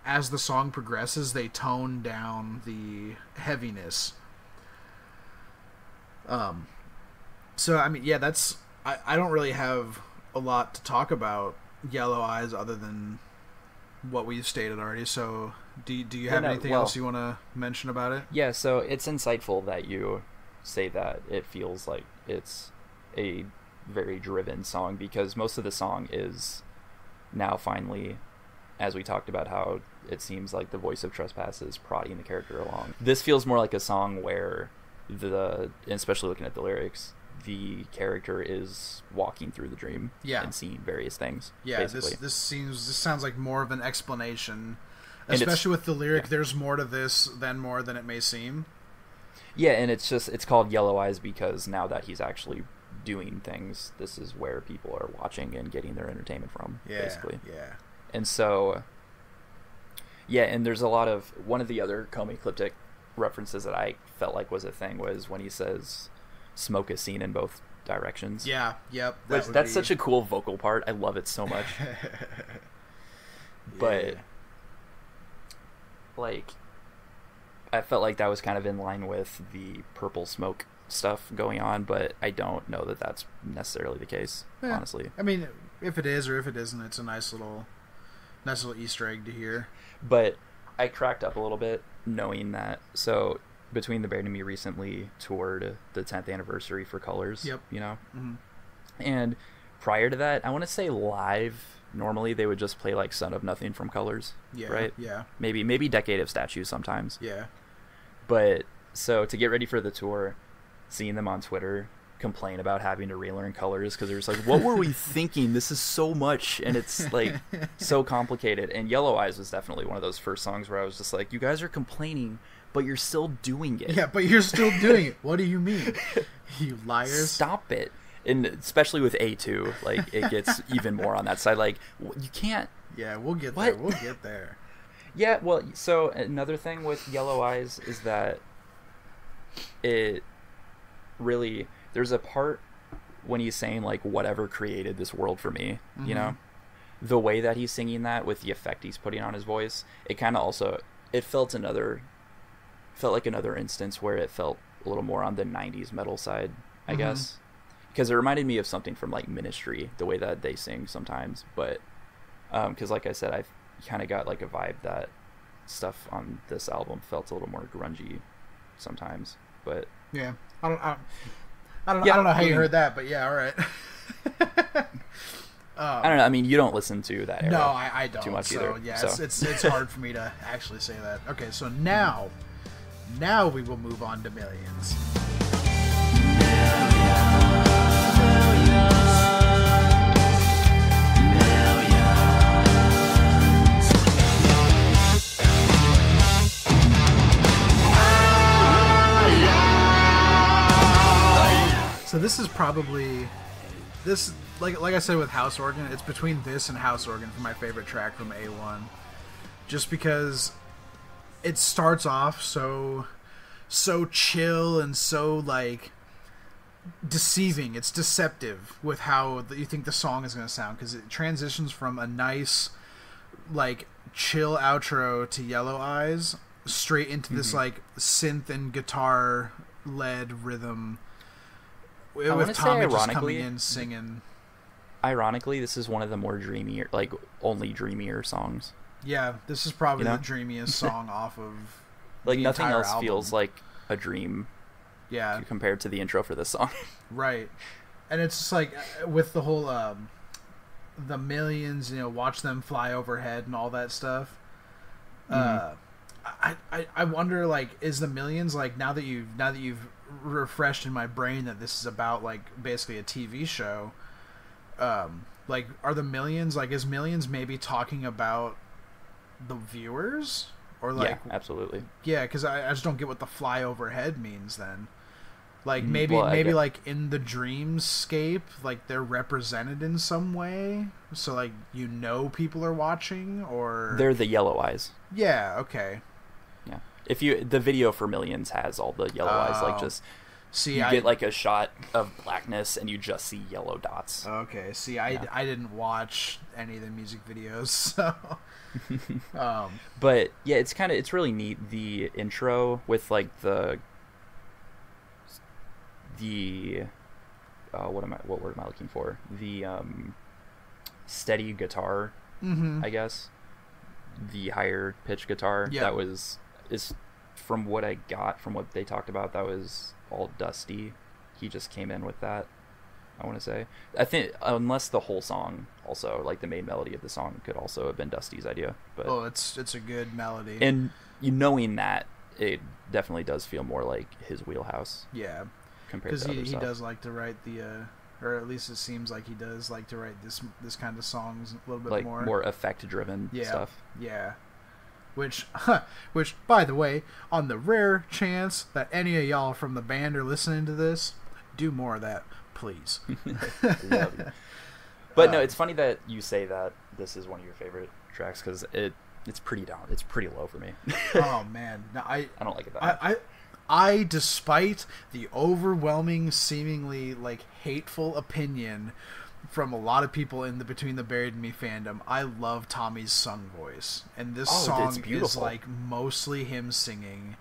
S2: as the song progresses, they tone down the heaviness. So I mean, yeah, that's I don't really have a lot to talk about Yellow Eyes other than what we've stated already. So do you have anything else you want to mention about it?
S1: Yeah, so it's insightful that you say that it feels like it's a very driven song, because most of the song is now finally, as we talked about, how it seems like the voice of Trespass is prodding the character along. This feels more like a song where especially looking at the lyrics, the character is walking through the dream and seeing various things.
S2: Yeah,
S1: basically.
S2: this sounds like more of an explanation, especially with the lyric. Yeah. There's more to this than it may seem.
S1: Yeah, and it's called Yellow Eyes because now that he's actually doing things, this is where people are watching and getting their entertainment from.
S2: Yeah,
S1: basically.
S2: Yeah.
S1: And so, yeah, and there's a lot of one of the other Comey-Ecliptic references that I felt like was a thing was when he says smoke is seen in both directions.
S2: Yeah, yep.
S1: That's such a cool vocal part. I love it so much. But like, I felt like that was kind of in line with the purple smoke stuff going on, but I don't know that that's necessarily the case, honestly.
S2: I mean, if it is or if it isn't, it's a nice little Easter egg to hear.
S1: But I cracked up a little bit knowing that. So between the Band and Me recently toured the 10th anniversary for Colors.
S2: Yep.
S1: You know?
S2: Mm-hmm.
S1: And prior to that, I want to say live, normally they would just play like Son of Nothing from Colors.
S2: Yeah.
S1: Right?
S2: Yeah.
S1: Maybe Decade of Statues sometimes.
S2: Yeah.
S1: But so to get ready for the tour, seeing them on Twitter complain about having to relearn Colors because they're just like, what were we thinking? This is so much, and it's like so complicated. And Yellow Eyes was definitely one of those first songs where I was just like, you guys are complaining, but you're still doing it.
S2: Yeah, but you're still doing it. What do you mean? You liars.
S1: Stop it. And especially with A2, like, it gets even more on that side. Like, you can't.
S2: Yeah, we'll get there. We'll get there.
S1: Yeah, well, so another thing with Yellow Eyes is that it really, there's a part when he's saying, like, whatever created this world for me, you know? The way that he's singing that with the effect he's putting on his voice, it kind of also, it felt like another instance where it felt a little more on the 90s metal side, I guess. Because it reminded me of something from, like, Ministry, the way that they sing sometimes. But, because like I said, I kind of got, like, a vibe that stuff on this album felt a little more grungy sometimes. But
S2: yeah, I don't know how you heard that, but yeah, all right.
S1: I don't know. I mean, you don't listen to that era.
S2: No, I don't.
S1: Too much
S2: so,
S1: either.
S2: Yeah,
S1: so.
S2: it's hard for me to actually say that. Okay, so now we will move on to Millions. So this is probably like I said with House Organ, it's between this and House Organ for my favorite track from A1. Just because it starts off so chill and so like deceiving. It's deceptive with how you think the song is going to sound, because it transitions from a nice like chill outro to Yellow Eyes straight into this like synth and guitar led rhythm with Tommy just coming in singing.
S1: Ironically, this is one of the more dreamier, like only dreamier songs.
S2: Yeah, this is probably the dreamiest song off of
S1: like
S2: the
S1: nothing else
S2: album.
S1: feels like a dream.
S2: Yeah,
S1: compared to the intro for this song.
S2: Right, and it's just like with the whole the millions, watch them fly overhead and all that stuff. I wonder, like, is the millions, like, now that you've refreshed in my brain that this is about like basically a TV show, like, are the millions, like, is Millions maybe talking about the viewers, or like,
S1: yeah, absolutely,
S2: yeah, because I just don't get what the fly overhead means then. Like, maybe like in the dreamscape, like they're represented in some way, so like people are watching, or
S1: they're the Yellow Eyes.
S2: Yeah, okay.
S1: Yeah, the video for Millions has all the yellow eyes, like just get like a shot of blackness and you just see yellow dots.
S2: Okay, see, I didn't watch any of the music videos, so.
S1: But yeah, it's really neat, the intro with like the what word am I looking for? The steady guitar, I guess. The higher pitch guitar.
S2: Yeah.
S1: Is from what I got from what they talked about, that was all Dusty. He just came in with that, I want to say. I think unless the whole song also, like the main melody of the song, could also have been Dusty's idea. But
S2: it's a good melody.
S1: And knowing that, it definitely does feel more like his wheelhouse.
S2: Yeah.
S1: Compared to
S2: he does like to write or at least it seems like he does like to write this kind of songs a little bit
S1: like
S2: more
S1: effect driven stuff.
S2: Yeah. Which by the way, on the rare chance that any of y'all from the band are listening to this, do more of that, please.
S1: Love you. But no, it's funny that you say that this is one of your favorite tracks, because it's pretty down. It's pretty low for me.
S2: Oh man, no, I
S1: don't like it that much.
S2: I, despite the overwhelming, seemingly like hateful opinion from a lot of people in the Between the Buried and Me fandom, I love Tommy's sung voice, and this song is like mostly him singing.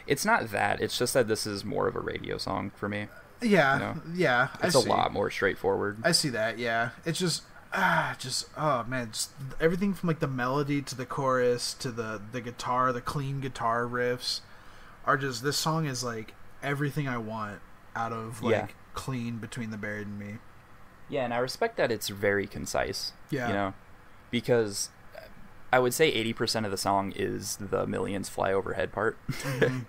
S2: It's
S1: not that; it's just that this is more of a radio song for me.
S2: Yeah, yeah,
S1: it's a lot more straightforward.
S2: I see that. Yeah, it's just oh man, just everything from like the melody to the chorus to the guitar, the clean guitar riffs. This song is like everything I want out of like clean Between the Buried and Me.
S1: Yeah, and I respect that it's very concise.
S2: Yeah.
S1: Because I would say 80% of the song is the Millions fly overhead part.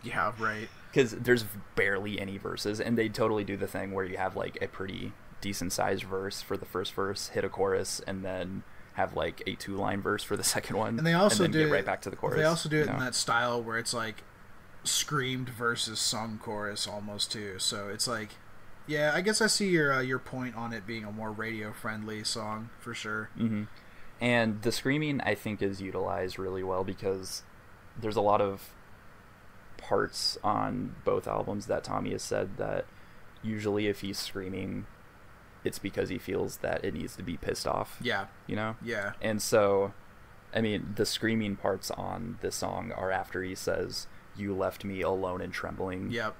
S2: Yeah, right.
S1: Because there's barely any verses, and they totally do the thing where you have like a pretty decent sized verse for the first verse, hit a chorus, and then have like a 2-line verse for the second one,
S2: and they also
S1: get right back to the chorus.
S2: They also do it in that style where it's like screamed versus sung chorus almost too. So it's like, yeah, I guess I see your point on it being a more radio friendly song for sure.
S1: Mm-hmm. And the screaming, I think, is utilized really well, because there's a lot of parts on both albums that Tommy has said that usually if he's screaming, it's because he feels that it needs to be pissed off.
S2: Yeah. Yeah.
S1: And so, I mean, the screaming parts on this song are after he says, "You left me alone and trembling."
S2: Yep.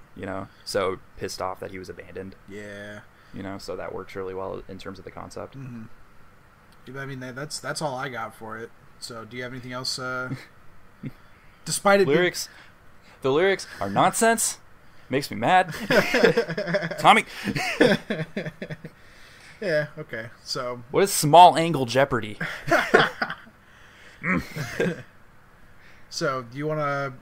S1: So pissed off that he was abandoned.
S2: Yeah.
S1: So that works really well in terms of the concept.
S2: Mm-hmm. I mean, that's all I got for it. So do you have anything else? Despite it
S1: the lyrics are nonsense. Makes me mad. Tommy.
S2: Yeah, okay. So
S1: What is small angle Jeopardy?
S2: so do you want to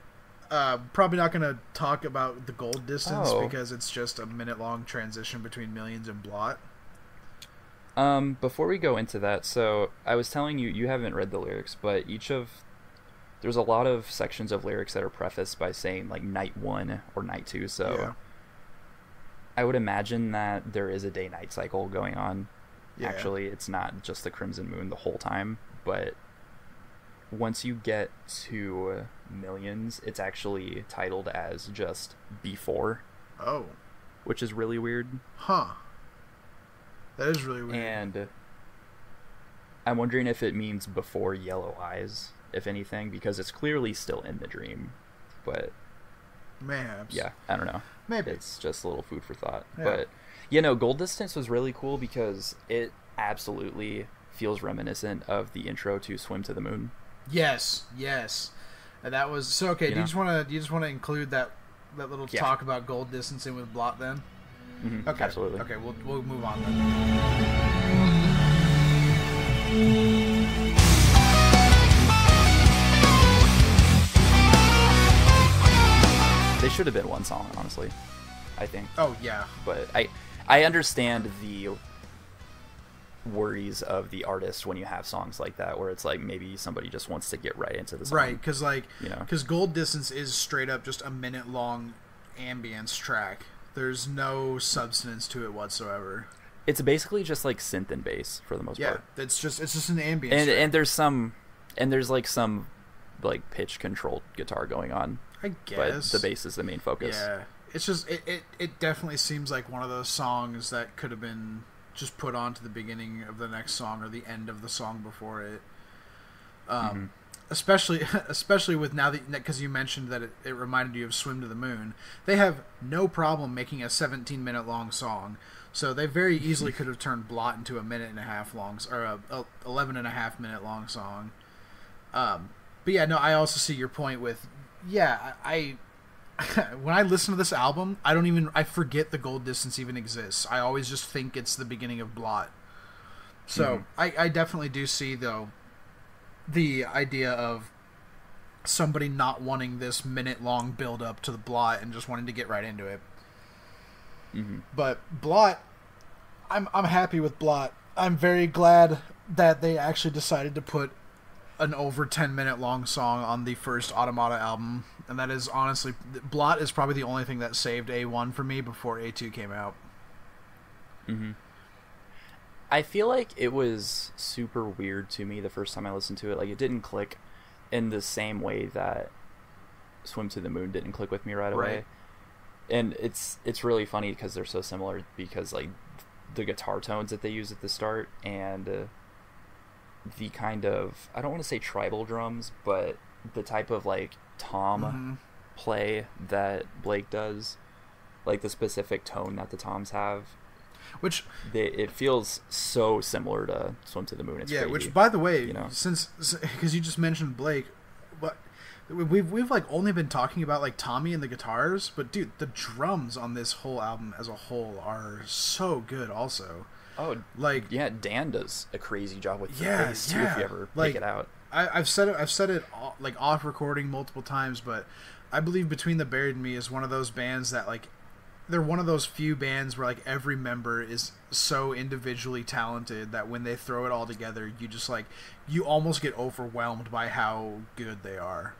S2: probably not going to talk about the gold distance because it's just a minute-long transition between Millions and Blot.
S1: Before we go into that, so I was telling you, you haven't read the lyrics, but there's a lot of sections of lyrics that are prefaced by saying, like, night 1 or night 2, so yeah. I would imagine that there is a day-night cycle going on. Yeah. Actually, it's not just the Crimson Moon the whole time, but once you get to Millions, it's actually titled as just Before.
S2: Oh.
S1: Which is really weird.
S2: Huh. That is really weird.
S1: And I'm wondering if it means before Yellow Eyes, if anything, because it's clearly still in the dream. But
S2: mayhaps.
S1: Yeah, I don't know.
S2: Maybe.
S1: It's just a little food for thought.
S2: Yeah.
S1: But, Gold Distance was really cool because it absolutely feels reminiscent of the intro to Swim to the Moon.
S2: Yes. And that was so okay. Do you just want to include that little talk about gold distancing with Blot then?
S1: Mm-hmm.
S2: Okay,
S1: absolutely.
S2: Okay, we'll move on then.
S1: They should have been one song, honestly, I think.
S2: Oh yeah,
S1: but I understand the worries of the artist when you have songs like that where it's like maybe somebody just wants to get right into the song,
S2: right? Because Gold Distance is straight up just a minute-long ambience track. There's no substance to it whatsoever.
S1: It's basically just like synth and bass for the most part.
S2: Yeah, it's just an ambience track.
S1: and there's some like pitch controlled guitar going on.
S2: I guess,
S1: but the bass is the main focus.
S2: Yeah, it's just it definitely seems like one of those songs that could have been just put on to the beginning of the next song or the end of the song before it. Especially with now that, because you mentioned that it reminded you of Swim to the Moon. They have no problem making a 17-minute long song, so they very easily could have turned Blot into a minute and a half long, or a 11.5-minute long song. But yeah, no, I also see your point with, I when I listen to this album, I forget the Gold Distance even exists. I always just think it's the beginning of Blot. So I definitely do see, though, the idea of somebody not wanting this minute-long build-up to the Blot and just wanting to get right into it.
S1: Mm-hmm.
S2: But Blot, I'm happy with Blot. I'm very glad that they actually decided to put an over 10-minute long song on the first Automata album, and that is honestly, Blot is probably the only thing that saved A1 for me before A2 came out.
S1: Mm-hmm. I feel like it was super weird to me the first time I listened to it. Like, it didn't click in the same way that Swim to the Moon didn't click with me right away. And it's really funny because they're so similar, because like the guitar tones that they use at the start and the kind of, I don't want to say tribal drums, but the type of like tom play that Blake does, like the specific tone that the toms have, which it feels so similar to Swim to the Moon. It's crazy.
S2: Which, by the way, since because you just mentioned Blake, but we've like only been talking about like Tommy and the guitars, but dude, the drums on this whole album as a whole are so good also.
S1: Oh,
S2: like,
S1: yeah, Dan does a crazy job with the bass too, if you ever
S2: like,
S1: pick it out.
S2: I've said it like off recording multiple times, but I believe Between the Buried and Me is one of those bands that, like, they're one of those few bands where like every member is so individually talented that when they throw it all together, you just like, you almost get overwhelmed by how good they are.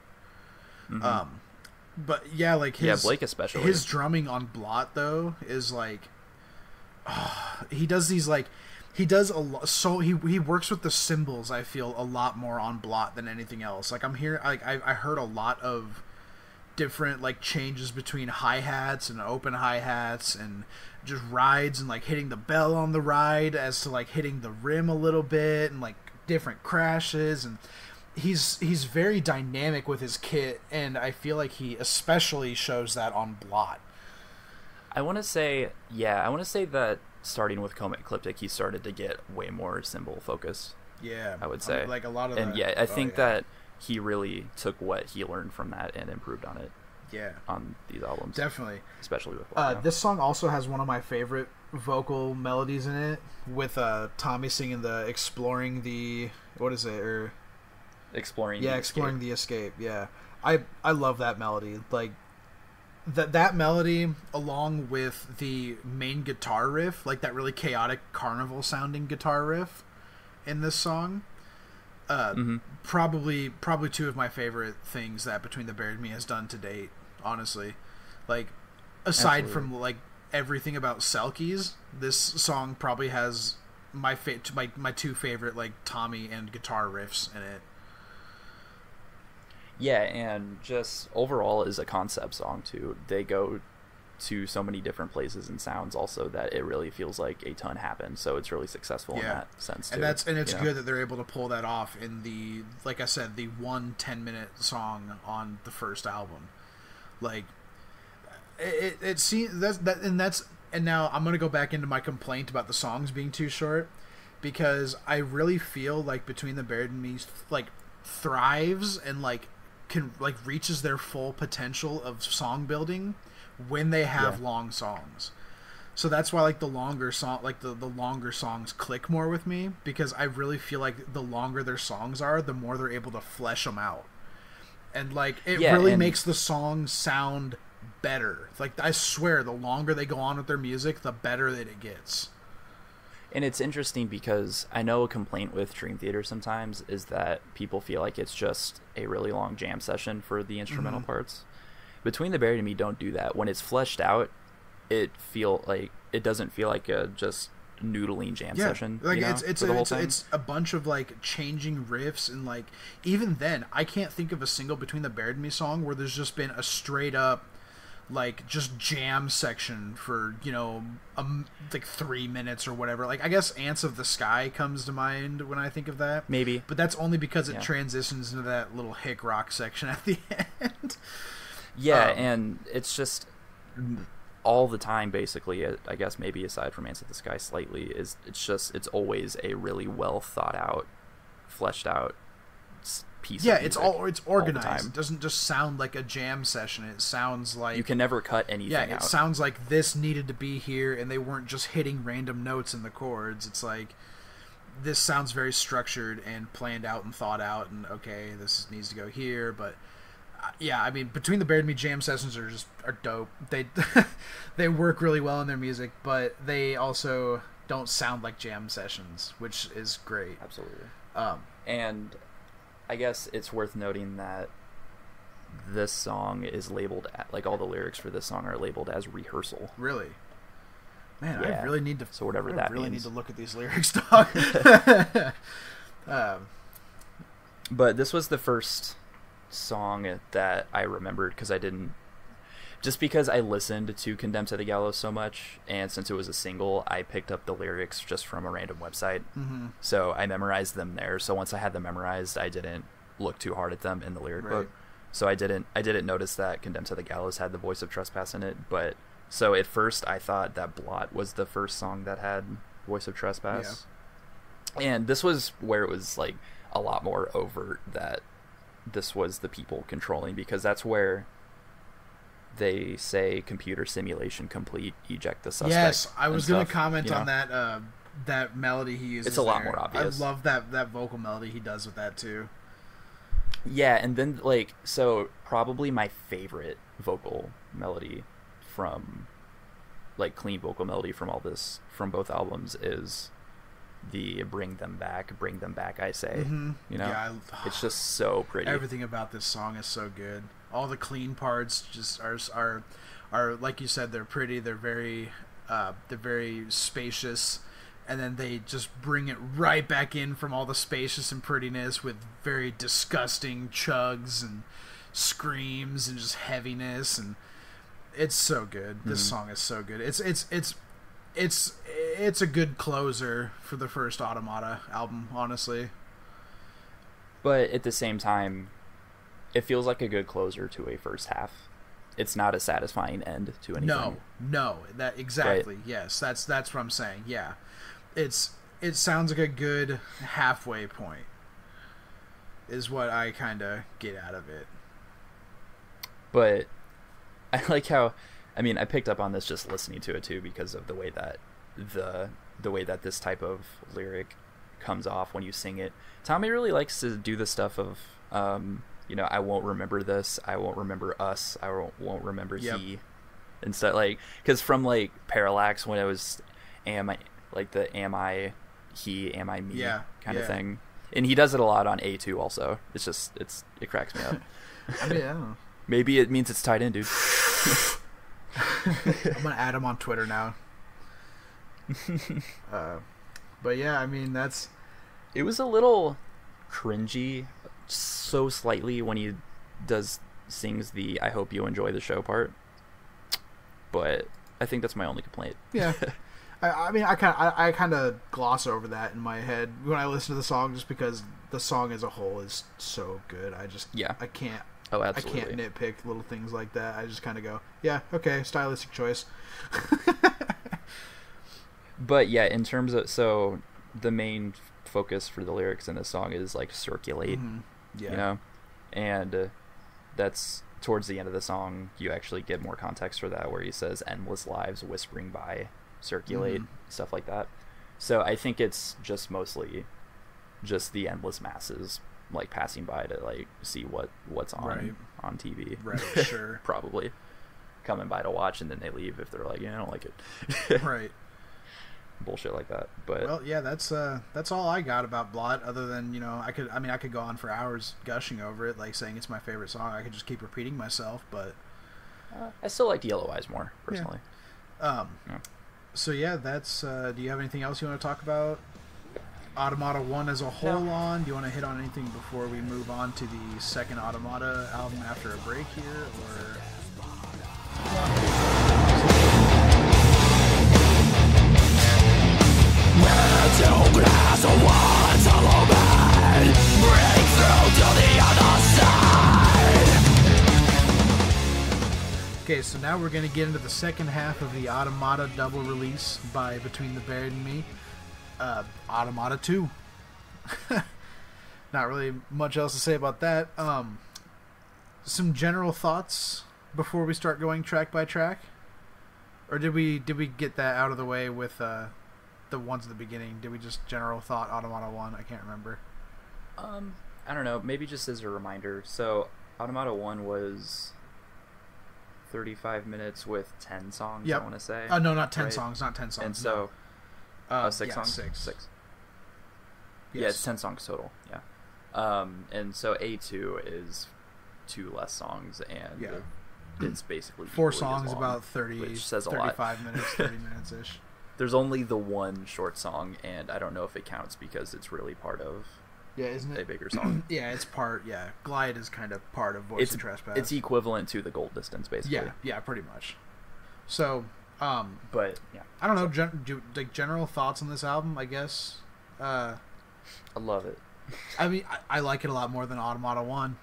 S1: Mm-hmm.
S2: But yeah, like
S1: Blake especially,
S2: his drumming on Blot though is like, he does these like, he does a lot. So he works with the cymbals, I feel, a lot more on Blot than anything else. Like, I'm here, like I heard a lot of different like changes between hi-hats and open hi-hats and just rides and like hitting the bell on the ride as to like hitting the rim a little bit and like different crashes, and he's very dynamic with his kit, and I feel like he especially shows that on Blot.
S1: I want to say that starting with Coma Ecliptic, he started to get way more cymbal focus.
S2: Yeah,
S1: I would say,
S2: like a lot of
S1: and
S2: that.
S1: I think that he really took what he learned from that and improved on it.
S2: Yeah.
S1: on these albums.
S2: Definitely.
S1: Especially with
S2: this song also has one of my favorite vocal melodies in it, with Tommy singing the exploring the what is it or
S1: exploring
S2: the escape. Yeah, I love that melody. Like that melody along with the main guitar riff, like that really chaotic carnival sounding guitar riff in this song. Probably two of my favorite things that Between the Buried Me has done to date, honestly. Like aside
S1: Absolutely.
S2: from like everything about Selkies, this song probably has my two favorite like Tommy and guitar riffs in it.
S1: Yeah, and just overall as a concept song too. They go to so many different places and sounds also that it really feels like a ton happened. So it's really successful in that sense too.
S2: And it's good that they're able to pull that off in the, like I said, the 1 10-minute song on the first album. Like it seems and now I'm gonna go back into my complaint about the songs being too short, because I really feel like Between the Buried and Me like thrives and like can like reaches their full potential of song building when they have long songs. So that's why like the longer songs click more with me, because I really feel like the longer their songs are, the more they're able to flesh them out, and like it really makes the song sound better. Like I swear, the longer they go on with their music, the better that it gets.
S1: And it's interesting because I know a complaint with Dream Theater sometimes is that people feel like it's just a really long jam session for the instrumental parts. Between the Buried and Me don't do that. When it's fleshed out, it doesn't feel like a just noodling jam session.
S2: Like
S1: it's
S2: it's a bunch of like changing riffs, and like even then I can't think of a single Between the Buried and Me song where there's just been a straight up like just jam section for like 3 minutes or whatever. Like I guess Ants of the Sky comes to mind when I think of that,
S1: maybe,
S2: but that's only because it transitions into that little hick rock section at the end.
S1: And it's just all the time basically. I guess maybe aside from Ants of the Sky slightly, it's always a really well thought out, fleshed out piece of music.
S2: It's organized. It doesn't just sound like a jam session. It sounds like
S1: you can never cut anything out.
S2: It sounds like this needed to be here and they weren't just hitting random notes in the chords. It's like this sounds very structured and planned out and thought out, and okay, this needs to go here. But I mean, Between the Buried and Me jam sessions are dope. They they work really well in their music, but they also don't sound like jam sessions, which is great.
S1: Absolutely. And I guess it's worth noting that this song is labeled like all the lyrics for this song are labeled as rehearsal.
S2: Really? Man, I really need to.
S1: So whatever that means.
S2: Need to look at these lyrics, dog.
S1: But this was the first song that I remembered because I listened to Condemned to the Gallows so much, and since it was a single, I picked up the lyrics just from a random website. So I memorized them there. So once I had them memorized, I didn't look too hard at them in the lyric book. So I didn't notice that Condemned to the Gallows had the Voice of Trespass in it. But so at first I thought that Blot was the first song that had Voice of Trespass. And this was where it was like a lot more overt that this was the people controlling, because that's where they say computer simulation complete, eject the suspect.
S2: Yes, I was going to comment on that that melody he uses.
S1: It's a lot more obvious.
S2: I love that vocal melody he does with that too.
S1: Yeah, and then like so probably my favorite vocal melody from like clean vocal melody from both albums is the Bring Them Back, I say. It's just so pretty.
S2: Everything about this song is so good. All the clean parts just are like you said, they're pretty, they're very spacious, and then they just bring it right back in from all the spacious and prettiness with very disgusting chugs and screams and just heaviness, and it's so good. This song is so good. It's a good closer for the first Automata album, honestly.
S1: But at the same time, it feels like a good closer to a first half. It's not a satisfying end to anything.
S2: No, that exactly. Right. Yes, that's what I'm saying. Yeah, it sounds like a good halfway point, is what I kind of get out of it.
S1: But I like how, I mean, I picked up on this just listening to it too because of the way that the way that this type of lyric comes off when you sing it. Tommy really likes to do the stuff of, you know, I won't remember this, I won't remember us, I won't remember he, and stuff, like, because from like Parallax when it was am I, like the am I he, am I me kind of thing, and he does it a lot on A2 also. It's just it cracks me up.
S2: I mean, I don't know.
S1: Maybe it means it's tied in, dude.
S2: I'm gonna add him on Twitter now. But yeah, I mean,
S1: it was a little cringy, so slightly, when he sings the "I hope you enjoy the show" part. But I think that's my only complaint.
S2: Yeah, I mean, I kind of gloss over that in my head when I listen to the song, just because the song as a whole is so good. I can't.
S1: Oh, absolutely.
S2: I can't nitpick little things like that. I just kind of go, yeah, okay, stylistic choice.
S1: But yeah, in terms of, so the main focus for the lyrics in this song is like circulate, you know, and that's towards the end of the song. You actually get more context for that, where he says endless lives whispering by, circulate, stuff like that. So I think it's just mostly just the endless masses like passing by to like see what's on TV,
S2: right? Sure.
S1: Probably coming by to watch, and then they leave if they're like, I don't like it.
S2: Right.
S1: Bullshit like that. But
S2: well, yeah, that's all I got about Blot, other than, you know, I could go on for hours gushing over it, like saying it's my favorite song. I could just keep repeating myself, but
S1: I still liked Yellow Eyes more personally.
S2: Yeah. So yeah, that's do you have anything else you want to talk about Automata 1 as a whole on? Do you want to hit on anything before we move on to the second Automata album after a break here, or okay, so now we're going to get into the second half of the Automata double release by Between the Buried and Me, Automata 2. Not really much else to say about that. Some general thoughts before we start going track by track, or did we get that out of the way with the ones at the beginning? Did we just general thought Automata 1? I can't remember.
S1: I don't know. Maybe just as a reminder. So Automata 1 was 35 minutes with 10 songs, I want to say.
S2: No, not 10 songs. Not 10 songs.
S1: And so...
S2: no.
S1: 6 songs?
S2: Six.
S1: Yes. Yeah, it's 10 songs total. Yeah. And so A2 is 2 less songs, and it's basically
S2: 4 songs,
S1: long,
S2: about 30,
S1: which says
S2: 35 minutes, 30 minutes-ish.
S1: There's only the one short song, and I don't know if it counts because it's really part of
S2: isn't it?
S1: A bigger song.
S2: Yeah, it's part, Glide is kind of part of Voice of Trespass.
S1: It's equivalent to the Gold Distance, basically.
S2: Yeah, pretty much. So,
S1: but, yeah.
S2: I don't know, like general thoughts on this album, I guess. I
S1: love it.
S2: I mean, I like it a lot more than Automata 1.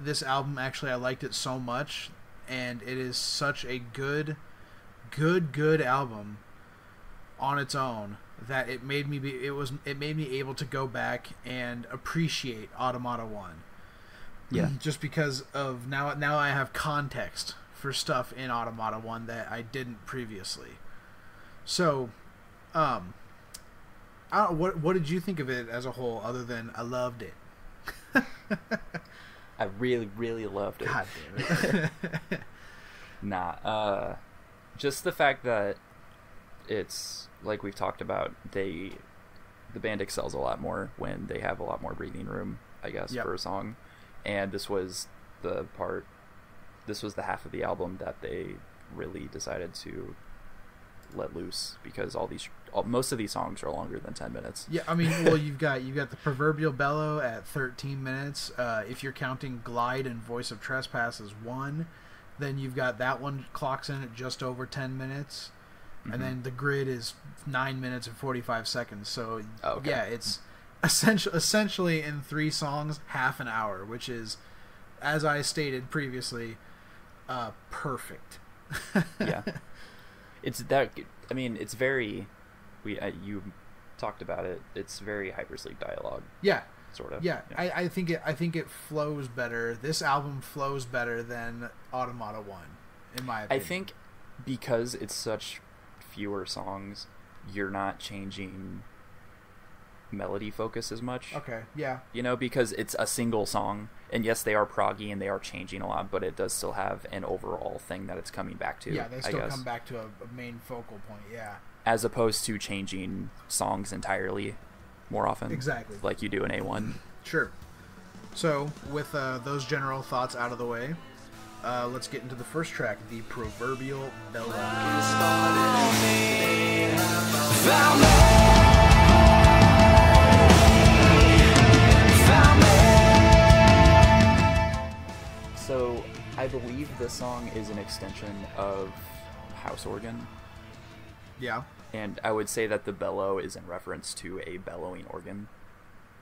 S2: This album, actually, I liked it so much, and it is such a good album on its own that it made me able to go back and appreciate Automata 1.
S1: Yeah.
S2: Just because of now I have context for stuff in Automata 1 that I didn't previously. So, what did you think of it as a whole, other than I loved it?
S1: I really, really loved it.
S2: God damn it.
S1: Nah, just the fact that it's, like we've talked about, the band excels a lot more when they have a lot more breathing room, I guess, for a song. And this was the half of the album that they really decided to let loose, because most of these songs are longer than 10 minutes.
S2: Yeah, I mean, well, you've got the Proverbial Bellow at 13 minutes. If you're counting Glide and Voice of Trespass as 1, then you've got that one clocks in at just over 10 minutes. And then the Grid is 9 minutes and 45 seconds. So, yeah, it's essentially in 3 songs, half an hour, which is, as I stated previously, perfect.
S1: Yeah. It's that, I mean, it's very, you talked about it, it's very hypersleep dialogue.
S2: Yeah.
S1: sort of.
S2: Yeah, I think it flows better. This album flows better than Automata 1, in my opinion.
S1: I think because it's such fewer songs, you're not changing melody focus as much.
S2: Okay, yeah.
S1: You know, because it's a single song, and yes, they are proggy and they are changing a lot, but it does still have an overall thing that it's coming back to.
S2: Yeah, they still come back to a main focal point, yeah.
S1: As opposed to changing songs entirely more often.
S2: Exactly.
S1: Like you do in A1.
S2: Sure. So, with those general thoughts out of the way, let's get into the first track, the proverbial Bellow.
S1: So, I believe this song is an extension of House Organ.
S2: Yeah.
S1: And I would say that the bellow is in reference to a bellowing organ.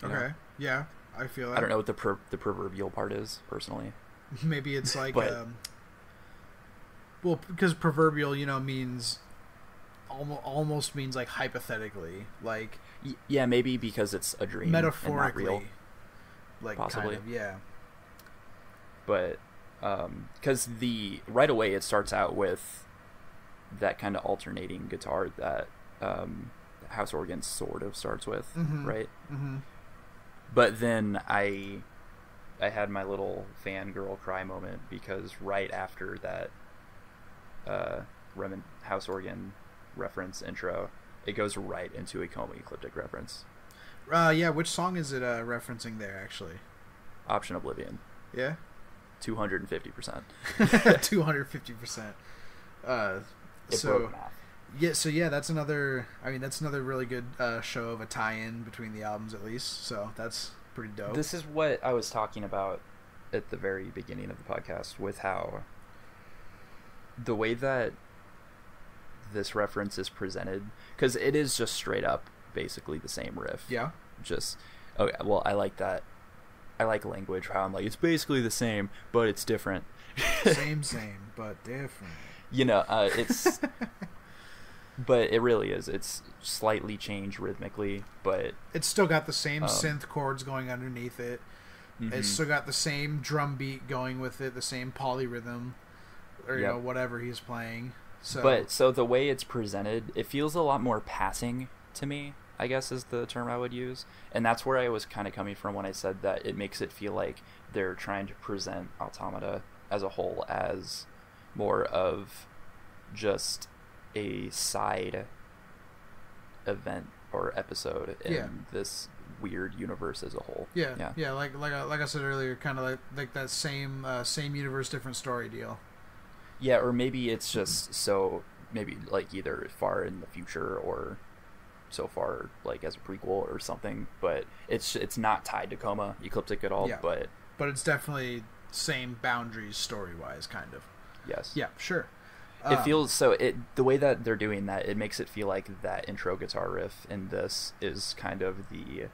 S2: Okay.
S1: Know?
S2: Yeah, I feel that.
S1: I don't know what the proverbial part is, personally.
S2: Maybe it's like,
S1: but,
S2: well, because proverbial, means almost means like hypothetically, like
S1: yeah, maybe because it's a dream,
S2: metaphorically,
S1: and not real,
S2: like
S1: possibly.
S2: kind of, yeah.
S1: But because right away it starts out with that kind of alternating guitar that House Organ sort of starts with, right? Mm-hmm. But then I had my little fangirl cry moment because right after that House Organ reference intro, it goes right into a Coma Ecliptic reference.
S2: Yeah, which song is it referencing there, actually?
S1: Option Oblivion.
S2: Yeah?
S1: 250%.
S2: 250%.
S1: It broke math.
S2: Yeah, that's another really good show of a tie-in between the albums, at least, so that's pretty dope.
S1: This is what I was talking about at the very beginning of the podcast, with how the way that this reference is presented, because it is just straight up basically the same riff.
S2: Yeah.
S1: Just, okay, well, I like that. I like language, how I'm like, it's basically the same, but it's different.
S2: Same, but different.
S1: It's... But it really is. It's slightly changed rhythmically, but...
S2: It's still got the same synth chords going underneath it. Mm-hmm. It's still got the same drum beat going with it, the same polyrhythm, or, whatever he's playing.
S1: So the way it's presented, it feels a lot more passing to me, I guess is the term I would use. And that's where I was kind of coming from when I said that it makes it feel like they're trying to present Automata as a whole as more of just a side event or episode in this weird universe as a whole.
S2: Yeah. Like I said earlier, kind of like that same universe, different story deal.
S1: Yeah, or maybe it's just so maybe like either far in the future or so far like as a prequel or something. But it's not tied to Coma Ecliptic at all.
S2: Yeah.
S1: But it's
S2: definitely same boundaries story wise, kind of.
S1: Yes.
S2: Yeah. Sure.
S1: It feels so. The way that they're doing that, it makes it feel like that intro guitar riff in this is kind of the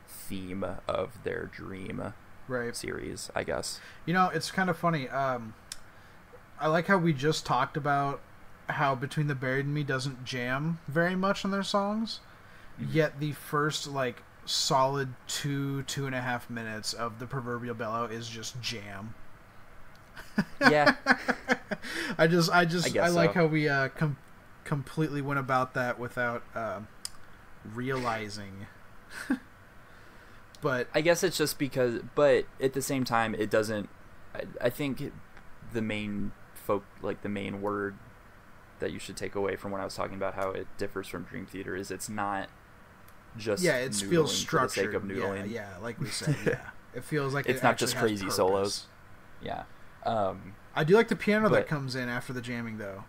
S1: theme of their Dream series, I guess.
S2: It's kind of funny. I like how we just talked about how Between the Buried and Me doesn't jam very much on their songs, yet the first like solid 2.5 minutes of the proverbial bellow is just jam.
S1: Yeah.
S2: I like how we completely went about that without realizing. But
S1: I guess it's just because, but at the same time, it doesn't. I think the main word that you should take away from when I was talking about how it differs from Dream Theater is it's not just
S2: it feels structured
S1: for the sake of noodling.
S2: Yeah, like we said, it feels like
S1: it's not just crazy solos. Yeah.
S2: I do like the piano that comes in after the jamming, though.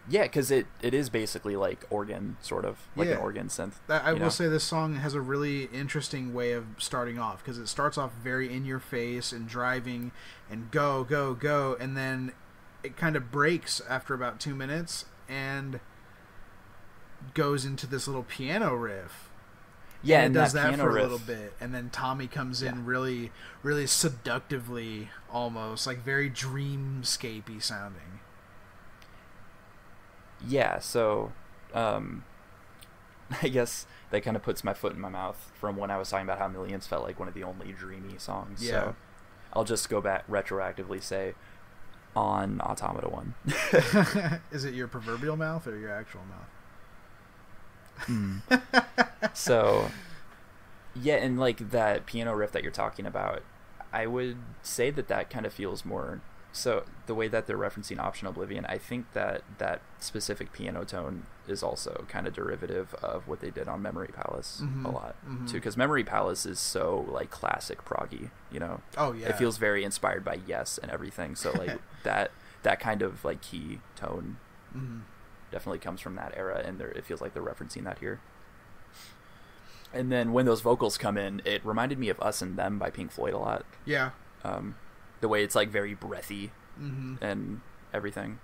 S1: Yeah, because it is basically like organ, sort of like an organ synth.
S2: I will say this song has a really interesting way of starting off, because it starts off very in your face and driving and go, go, go, and then it kind of breaks after about 2 minutes and goes into this little piano riff.
S1: Yeah,
S2: and it does that for
S1: riff,
S2: a little bit, and then Tommy comes in really, really seductively, almost like very dreamscapey sounding.
S1: Yeah, so I guess that kind of puts my foot in my mouth from when I was talking about how Millions felt like one of the only dreamy songs. Yeah. So I'll just go back retroactively say on Automata 1.
S2: Is it your proverbial mouth or your actual
S1: mouth? So, yeah, and like that piano riff that you're talking about, I would say that kind of feels more... So the way that they're referencing Option Oblivion, I think that specific piano tone is also kind of derivative of what they did on Memory Palace a lot too, because Memory Palace is so like classic proggy, you know.
S2: Oh yeah,
S1: it feels very inspired by Yes and everything. So like that kind of like key tone definitely comes from that era, and it feels like they're referencing that here. And then when those vocals come in, it reminded me of Us and Them by Pink Floyd a lot.
S2: Yeah.
S1: The way it's like very breathy and everything.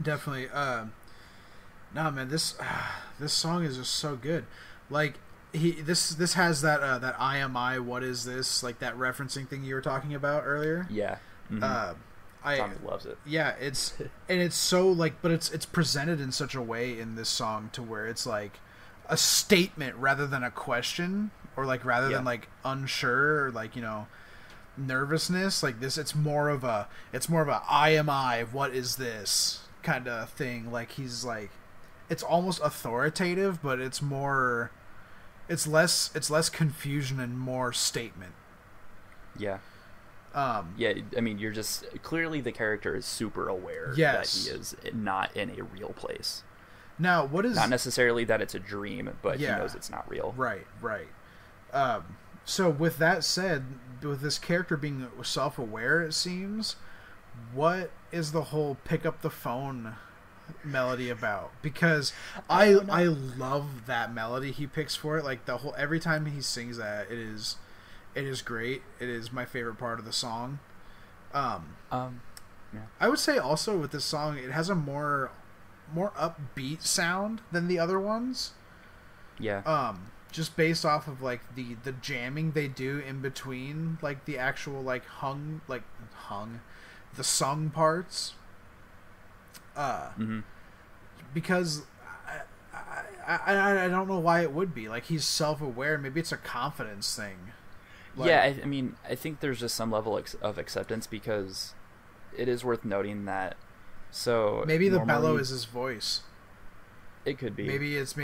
S2: Definitely. Nah, man, this song is just so good. Like this has that I am I, what is this, like that referencing thing you were talking about earlier.
S1: Yeah. Tommy loves it.
S2: Yeah, it's so like, but it's presented in such a way in this song to where it's like a statement rather than a question, or like rather than like unsure or like, you know, nervousness. Like this, it's more of a I am I, what is this kind of thing. Like he's like, it's almost authoritative, but it's less confusion and more statement.
S1: Yeah. Yeah, I mean, you're just clearly the character is super aware that he is not in a real place.
S2: Now, what is...
S1: Not necessarily that it's a dream, but he knows it's not real.
S2: Right. So with that said, with this character being self-aware, it seems, what is the whole pick up the phone melody about? Because I love that melody he picks for it. Like the whole, every time he sings that, it is great. It is my favorite part of the song. Yeah. I would say also with this song, it has a more upbeat sound than the other ones.
S1: Yeah.
S2: Just based off of like the jamming they do in between, like the actual like the sung parts. Because I don't know why it would be like he's self-aware. Maybe it's a confidence thing.
S1: Like, yeah, I mean, I think there's just some level of acceptance, because it is worth noting that. So
S2: maybe the bellow is his voice.
S1: It could be.
S2: Maybe it's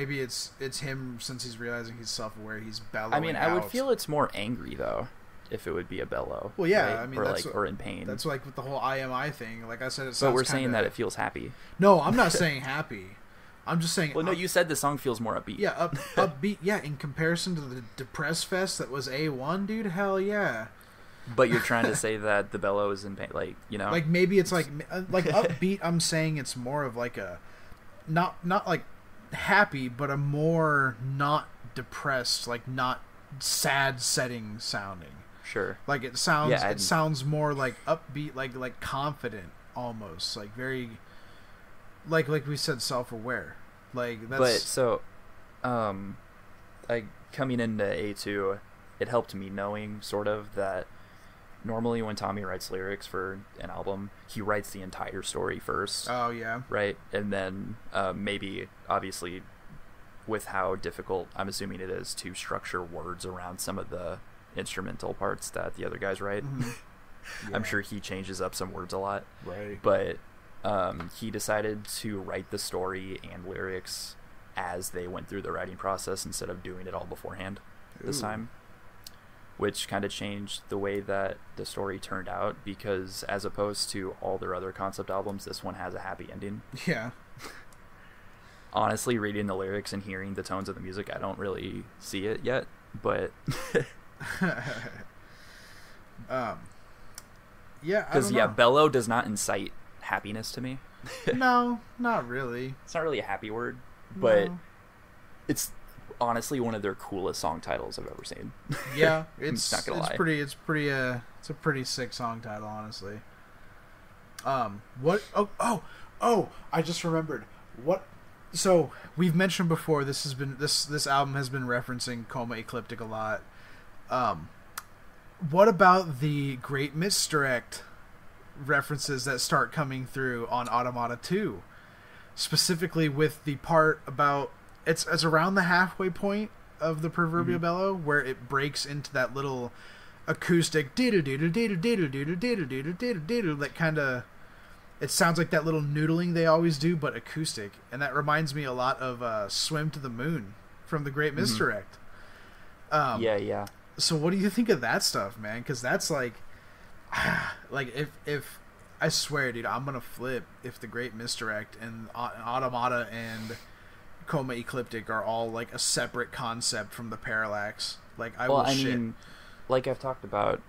S2: him, since he's realizing he's self-aware. He's bellowing.
S1: I mean, I would feel it's more angry though, if it would be a bellow.
S2: Well, yeah,
S1: right?
S2: I mean,
S1: or in pain.
S2: That's like with the whole I am I thing. Like I said, it sounds.
S1: But we're saying that it feels happy.
S2: No, I'm not saying happy. I'm just saying.
S1: Well, no, you said the song feels more upbeat.
S2: Yeah, upbeat. Yeah, in comparison to the Depress Fest that was A1, dude. Hell yeah.
S1: But you're trying to say that the bellow is in pain, like, you know?
S2: Like maybe it's like upbeat. I'm saying it's more of like a not like happy, but a more not depressed, like not sad setting sounding.
S1: Sure.
S2: Like it sounds. Yeah, it sounds more like upbeat, like confident, almost like very. Like we said, self-aware. Like that's.
S1: But so, like coming into A2, it helped me knowing sort of that normally when Tommy writes lyrics for an album, he writes the entire story first.
S2: Oh yeah.
S1: Right, and then maybe obviously with how difficult I'm assuming it is to structure words around some of the instrumental parts that the other guys write. Yeah. I'm sure he changes up some words a lot.
S2: Right.
S1: But. He decided to write the story and lyrics as they went through the writing process instead of doing it all beforehand this time, which kind of changed the way that the story turned out, because as opposed to all their other concept albums, this one has a happy ending.
S2: Yeah.
S1: Honestly, reading the lyrics and hearing the tones of the music, I don't really see it yet, but
S2: yeah,
S1: because bellow does not incite happiness to me.
S2: No, not really.
S1: It's not really a happy word, but it's honestly one of their coolest song titles I've ever seen.
S2: Yeah, it's
S1: not gonna lie.
S2: It's a pretty sick song title, honestly. What? Oh! I just remembered. What? So we've mentioned before. This album has been referencing Coma Ecliptic a lot. What about the Great Misdirect references that start coming through on Automata 2, specifically with the part about it's around the halfway point of the proverbial bellow where it breaks into that little acoustic that kind of, it sounds like that little noodling they always do, but acoustic, and that reminds me a lot of "Swim to the Moon" from The Great Misdirect.
S1: Yeah.
S2: So what do you think of that stuff, man? Because that's like if I swear, dude, I'm gonna flip if The Great Misdirect and Automata and Coma Ecliptic are all like a separate concept from the Parallax. Like I mean,
S1: like I've talked about,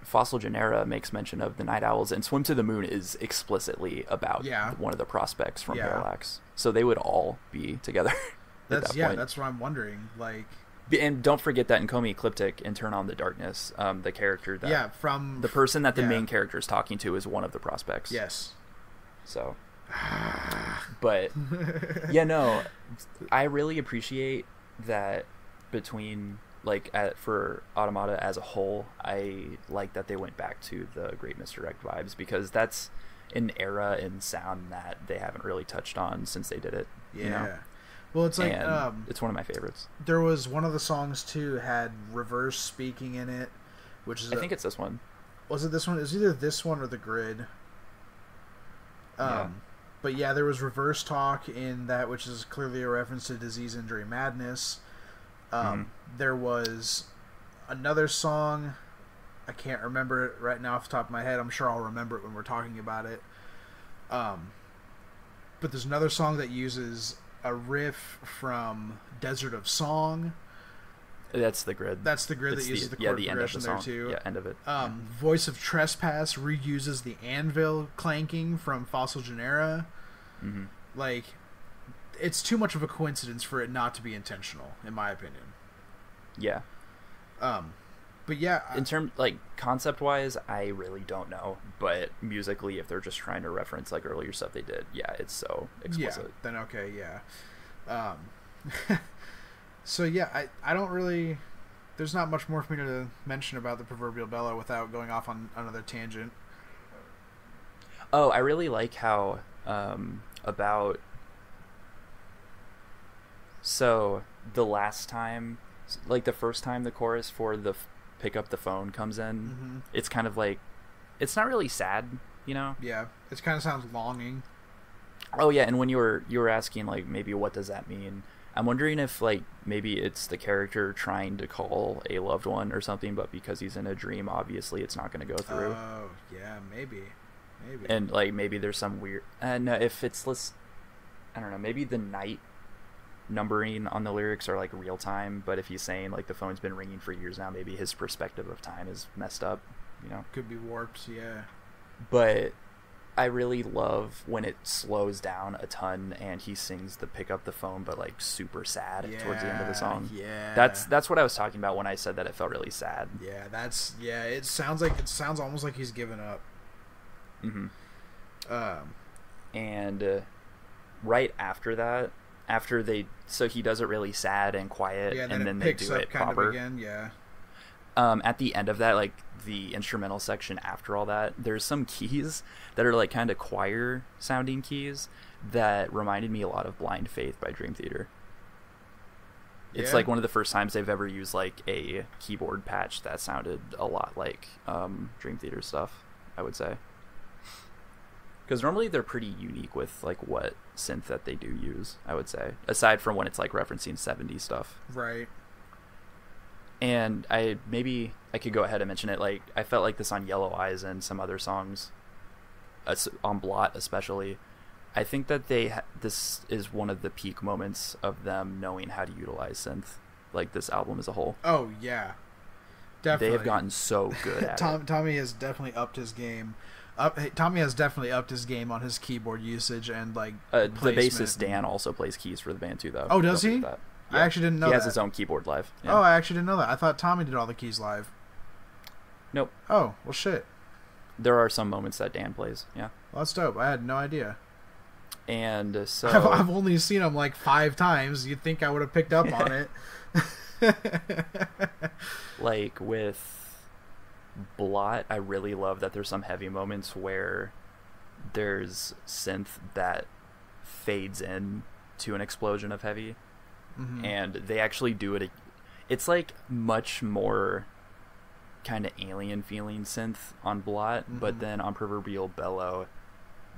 S1: Fossil Genera makes mention of the Night Owls, and Swim to the Moon is explicitly about one of the prospects from Parallax. So they would all be together. That's
S2: that's what I'm wondering. Like,
S1: and don't forget that in Coma Ecliptic and Turn on the Darkness, the character that
S2: from
S1: the person that the main character is talking to is one of the prospects.
S2: Yes.
S1: So, but no, I really appreciate that between. Like, for Automata as a whole, I like that they went back to the Great Misdirect vibes, because that's an era in sound that they haven't really touched on since they did it.
S2: Yeah.
S1: You know?
S2: Well, it's like...
S1: it's one of my favorites.
S2: There was one of the songs, too, had reverse speaking in it, which is...
S1: I think it's this one.
S2: Was it this one? It was either this one or The Grid. But yeah, there was reverse talk in that, which is clearly a reference to Disease, Injury, Madness. There was another song, I can't remember it right now off the top of my head. I'm sure I'll remember it when we're talking about it. But there's another song that uses a riff from Desert of Song.
S1: That's The Grid.
S2: That's The Grid that uses the chord progression there too.
S1: Yeah, end of it.
S2: Voice of Trespass reuses the anvil clanking from Fossil Genera. Like, it's too much of a coincidence for it not to be intentional, in my opinion.
S1: Yeah.
S2: But yeah,
S1: in terms, like, concept wise, I really don't know, but musically, if they're just trying to reference like earlier stuff they did, it's so explicit.
S2: Yeah, then okay, so yeah, I don't really, there's not much more for me to mention about the proverbial bellow without going off on another tangent.
S1: Oh, I really like how about, so the last time, like the first time the chorus for the pick up the phone comes in, it's kind of like, it's not really sad, you know?
S2: Yeah, it kind of sounds longing.
S1: Oh yeah, and when you were asking like maybe what does that mean, I'm wondering if like maybe it's the character trying to call a loved one or something, but because he's in a dream, obviously it's not going to go through.
S2: Oh yeah, maybe.
S1: And like maybe there's some weird, no, if it's I don't know, maybe the night numbering on the lyrics are like real time, but if he's saying like the phone's been ringing for years now, maybe his perspective of time is messed up, you know?
S2: Could be warped, yeah.
S1: But I really love when it slows down a ton and he sings the pick up the phone, but like super sad towards the end of the song.
S2: Yeah,
S1: that's what I was talking about when I said that it felt really sad.
S2: Yeah, it sounds almost like he's given up.
S1: And right after that, so he does it really sad and quiet, and then they do it proper
S2: again. Yeah.
S1: At the end of that, like the instrumental section after all that, there's some keys that are like kind of choir sounding keys that reminded me a lot of Blind Faith by Dream Theater. It's like one of the first times they've ever used like a keyboard patch that sounded a lot like Dream Theater stuff, I would say. Because normally they're pretty unique with like what synth that they do use, I would say, aside from when it's like referencing 70s stuff.
S2: Right.
S1: And I could go ahead and mention it. Like I felt like this on Yellow Eyes and some other songs, on Blot especially. I think that this is one of the peak moments of them knowing how to utilize synth, like this album as a whole.
S2: Oh yeah, definitely.
S1: They have gotten so good at it.
S2: Tommy has definitely upped his game. Tommy has definitely upped his game on his keyboard usage and like
S1: the bassist Dan also plays keys for the band too, though.
S2: Oh, does he?
S1: Yeah.
S2: I actually didn't know that.
S1: He has his own keyboard live. Yeah.
S2: Oh, I actually didn't know that. I thought Tommy did all the keys live.
S1: Nope.
S2: Oh, well, shit.
S1: There are some moments that Dan plays. Yeah.
S2: Well, that's dope. I had no idea.
S1: And so
S2: I've only seen him like 5 times. You'd think I would have picked up on it.
S1: Like with Blot, I really love that there's some heavy moments where there's synth that fades in to an explosion of heavy. and they actually do it. It's like much more kind of alien feeling synth on Blot, but then on Proverbial Bellow,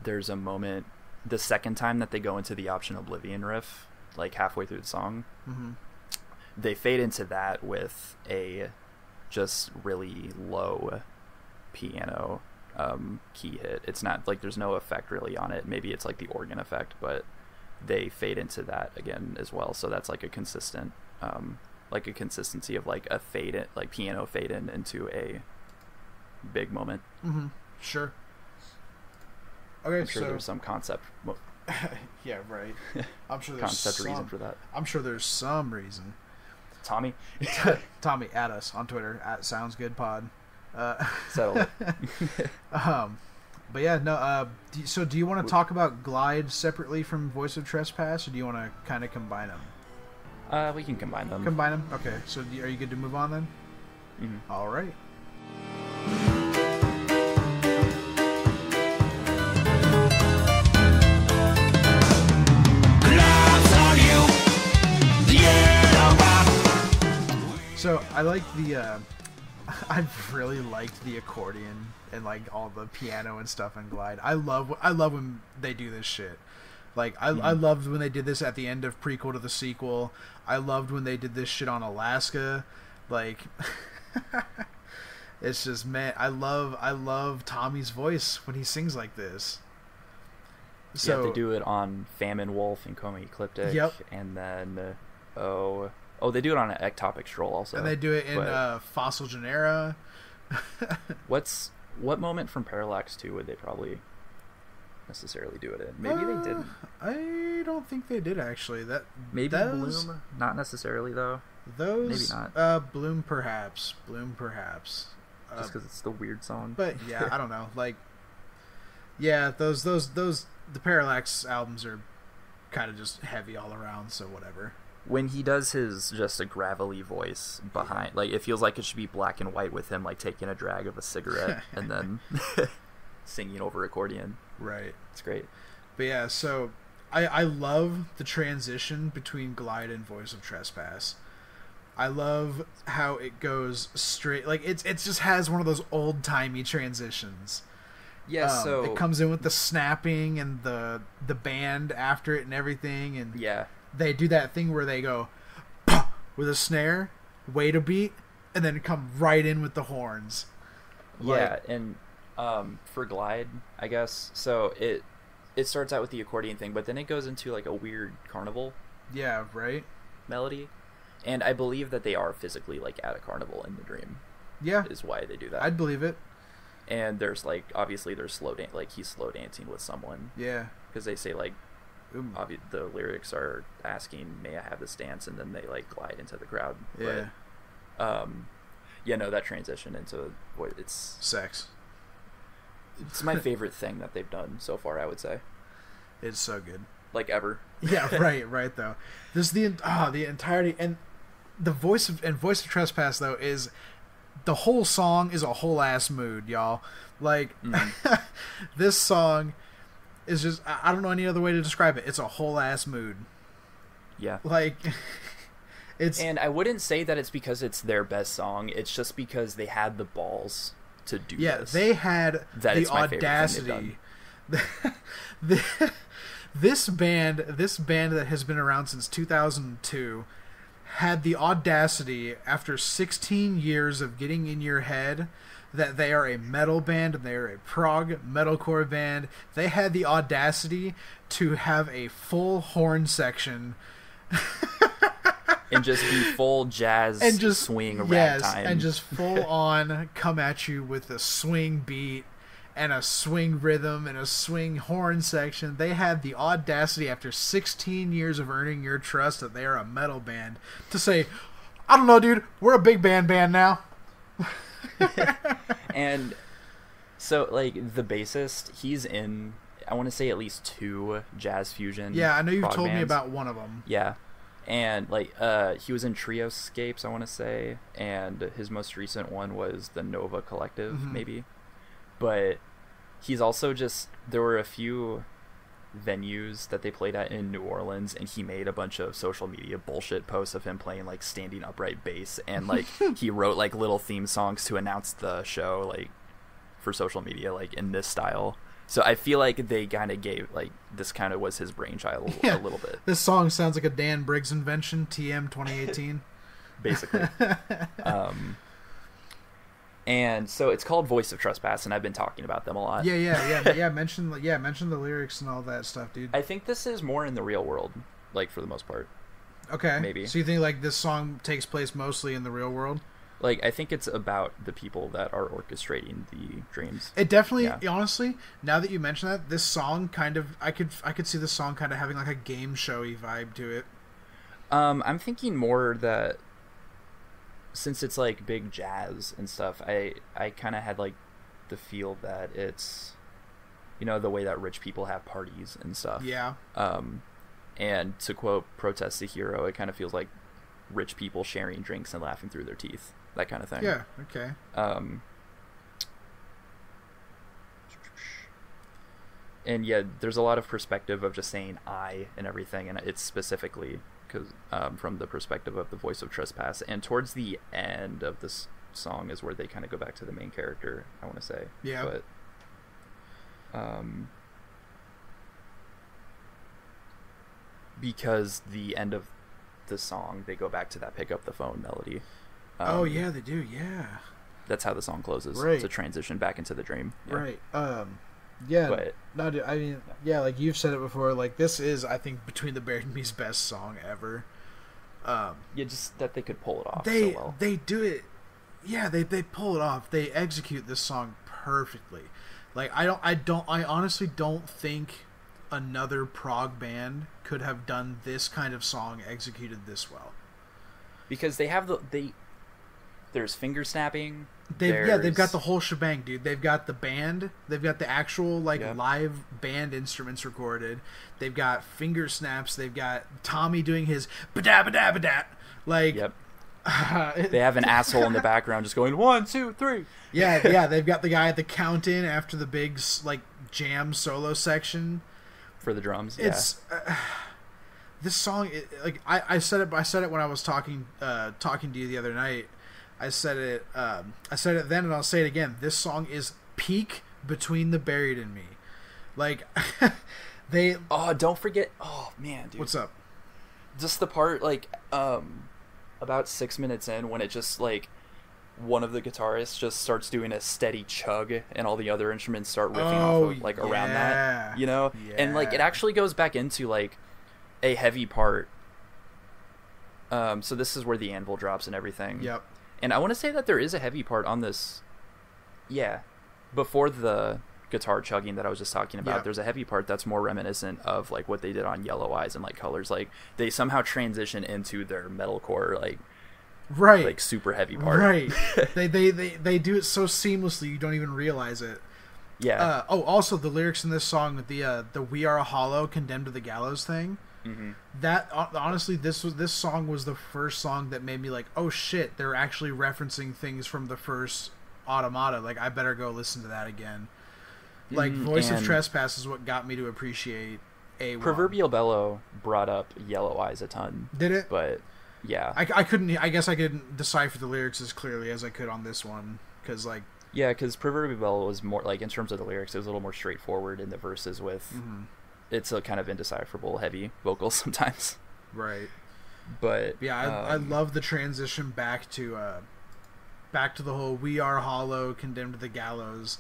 S1: there's a moment the second time that they go into the Option Oblivion riff, like halfway through the song, they fade into that with a just really low piano key hit. It's not like there's no effect really on it. Maybe it's like the organ effect, but they fade into that again as well. So that's like a consistent, like a consistency of like a fade in, like piano fade in into a big moment.
S2: Sure. Okay,
S1: I'm sure there's some concept.
S2: Yeah, right. I'm sure there's
S1: concept
S2: some
S1: reason for that.
S2: I'm sure there's some reason.
S1: Tommy,
S2: Tommy, add us on Twitter at SoundsGoodPod.
S1: Settle it.
S2: But yeah, no. So, do you want to talk about Glide separately from Voice of Trespass, or do you want to kind of combine them?
S1: We can combine them.
S2: Combine them. Okay. So, are you good to move on then? All right. So I like the, I really liked the accordion and like all the piano and stuff in Glide. I love when they do this shit. Like I loved when they did this at the end of prequel to the sequel. I loved when they did this shit on Alaska. Like, it's just, man, I love Tommy's voice when he sings like this. So
S1: yeah, they do it on Famine Wolf and Coma Ecliptic.
S2: Yep.
S1: And then they do it on an Ectopic Stroll also.
S2: And they do it in Fossil Genera.
S1: What moment from Parallax 2 would they probably necessarily do it in? Maybe they didn't.
S2: I don't think they did actually.
S1: Bloom, not necessarily though.
S2: Maybe not. Bloom perhaps.
S1: Just because it's the weird song.
S2: But yeah, I don't know. Like, yeah, those the Parallax albums are kind of just heavy all around. So whatever.
S1: When he does his just a gravelly voice behind, like it feels like it should be black and white with him like taking a drag of a cigarette and then singing over accordion.
S2: Right.
S1: It's great.
S2: But yeah, so I love the transition between Glide and Voice of Trespass. I love how it goes straight, like it just has one of those old timey transitions.
S1: Yeah, so
S2: it comes in with the snapping and the band after it and everything, and
S1: yeah.
S2: They do that thing where they go with a snare, wait a beat, and then come right in with the horns.
S1: Yeah, and for Glide, I guess, so it starts out with the accordion thing, but then it goes into like a weird carnival.
S2: Yeah, right.
S1: Melody, and I believe that they are physically like at a carnival in the dream.
S2: Yeah,
S1: is why they do that.
S2: I'd believe it.
S1: And there's like obviously there's he's slow dancing with someone.
S2: Yeah,
S1: because they say like. The lyrics are asking, "May I have this dance?" and then they like glide into the crowd.
S2: Yeah.
S1: But, that transition into what it's
S2: sex.
S1: It's my favorite thing that they've done so far. I would say
S2: it's so good,
S1: like ever.
S2: Yeah, right though. This the entirety and the Voice of Trespass though is the whole song is a whole ass mood, y'all. Like this song. It's just, I don't know any other way to describe it. It's a whole ass mood.
S1: Yeah.
S2: Like, it's... And
S1: I wouldn't say that it's because it's their best song. It's just because they had the balls to do this.
S2: Yeah, they had the audacity. This band that has been around since 2002 had the audacity, after 16 years of getting in your head... that they are a metal band and they are a prog metalcore band. They had the audacity to have a full horn section
S1: and just be full jazz and just swing ragtime
S2: and just full on come at you with a swing beat and a swing rhythm and a swing horn section. They had the audacity after 16 years of earning your trust that they are a metal band to say, I don't know, dude, we're a big band now.
S1: And so like the bassist, he's in I want to say at least 2 jazz fusion.
S2: Yeah, I know you've told
S1: bands.
S2: me about one of them.
S1: Yeah, and like he was in Trioscapes, I want to say, and his most recent one was the Nova Collective, maybe. But he's also just there were a few venues that they played at in New Orleans, and he made a bunch of social media bullshit posts of him playing like standing upright bass, and like he wrote like little theme songs to announce the show like for social media like in this style. So I feel like they kind of gave like this kind of was his brainchild a little bit.
S2: This song sounds like a Dan Briggs invention, TM 2018.
S1: Basically. And so it's called Voice of Trespass, and I've been talking about them a lot.
S2: Yeah. Mention the lyrics and all that stuff, dude.
S1: I think this is more in the real world, like for the most part.
S2: Okay.
S1: Maybe.
S2: So you think like this song takes place mostly in the real world?
S1: Like I think it's about the people that are orchestrating the dreams.
S2: It definitely, honestly, now that you mention that, this song kind of I could see this song kind of having like a game showy vibe to it.
S1: I'm thinking more that since it's like big jazz and stuff, I kind of had like the feel that it's, you know, the way that rich people have parties and stuff.
S2: Yeah.
S1: And to quote Protest the Hero, it kind of feels like rich people sharing drinks and laughing through their teeth, that kind of thing.
S2: Yeah. Okay.
S1: And yeah, there's a lot of perspective of just saying I and everything, and it's specifically because from the perspective of the Voice of Trespass. And towards the end of this song is where they kind of go back to the main character, I want to say.
S2: Yeah.
S1: But because the end of the song, they go back to that pick up the phone melody.
S2: Oh yeah, they do. Yeah.
S1: That's how the song closes.
S2: Right.
S1: To transition back into the dream. Yeah.
S2: Right. Yeah.
S1: But,
S2: no, dude, I mean, yeah, like you've said it before. Like this is, I think, Between the Buried and Me's best song ever.
S1: Yeah, just that they could pull it off so well.
S2: They do it. Yeah, they pull it off. They execute this song perfectly. Like I honestly don't think another prog band could have done this kind of song executed this well.
S1: Because they have there's finger snapping.
S2: They've got the whole shebang, dude. They've got the band. They've got the actual live band instruments recorded. They've got finger snaps. They've got Tommy doing his ba-da-ba-da-ba-da. Like,
S1: yep. They have an asshole in the background just going 1, 2, 3.
S2: Yeah. They've got the guy at the count-in after the big like jam solo section
S1: for the drums.
S2: It's this song. I said it when I was talking to you the other night. I said it then, and I'll say it again. This song is peak Between the Buried and Me. Like, they...
S1: Oh, don't forget... Oh, man, dude.
S2: What's up?
S1: Just the part, like, about 6 minutes in, when it just, like, one of the guitarists just starts doing a steady chug, and all the other instruments start riffing off of, like, around that, you know?
S2: Yeah.
S1: And, like, it actually goes back into, like, a heavy part. So this is where the anvil drops and everything.
S2: Yep.
S1: And I want to say that there is a heavy part on this. Yeah. Before the guitar chugging that I was just talking about, there's a heavy part that's more reminiscent of like what they did on Yellow Eyes and like Colors. Like they somehow transition into their metalcore, like super heavy part.
S2: Right. they do it so seamlessly you don't even realize it.
S1: Yeah.
S2: Also the lyrics in this song, the "We Are Hollow, Condemned to the Gallows" thing.
S1: Mm-hmm.
S2: That honestly, this song was the first song that made me like, oh shit, they're actually referencing things from the first Automata. Like, I better go listen to that again. Like, Voice of Trespass is what got me to appreciate A1.
S1: Proverbial Bellow brought up Yellow Eyes a ton.
S2: Did it?
S1: But yeah,
S2: I couldn't. I guess I couldn't decipher the lyrics as clearly as I could on this one because like.
S1: Yeah, because Proverbial Bellow was more like in terms of the lyrics, it was a little more straightforward in the verses with. Mm-hmm. It's a kind of indecipherable, heavy vocals sometimes.
S2: Right.
S1: But
S2: yeah, I love the transition back to the whole "We Are Hollow, Condemned to the Gallows,"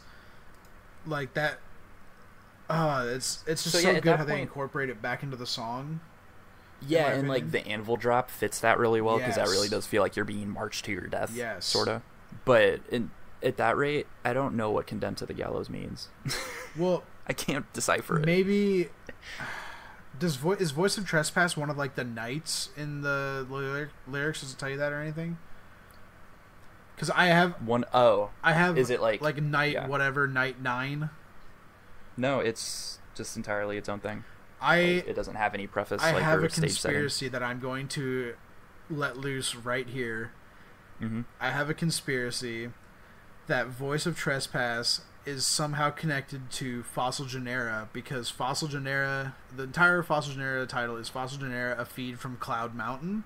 S2: like that. It's just so good how they incorporate it back into the song.
S1: Yeah, and like the anvil drop fits that really well because that really does feel like you're being marched to your death.
S2: Yes,
S1: sort of. But at that rate, I don't know what "condemned to the gallows" means.
S2: Well.
S1: I can't decipher it.
S2: Maybe is Voice of Trespass one of like the knights in the lyrics? Does it tell you that or anything? Because I have
S1: one. Oh,
S2: I have.
S1: Is it like
S2: night whatever night 9?
S1: No, it's just entirely its own thing.
S2: It
S1: doesn't have any preface.
S2: I have
S1: or
S2: a
S1: stage
S2: conspiracy that I'm going to let loose right here.
S1: Mm-hmm.
S2: I have a conspiracy that Voice of Trespass is somehow connected to Fossil Genera, because Fossil Genera, the entire Fossil Genera title is Fossil Genera, a feed from Cloud Mountain.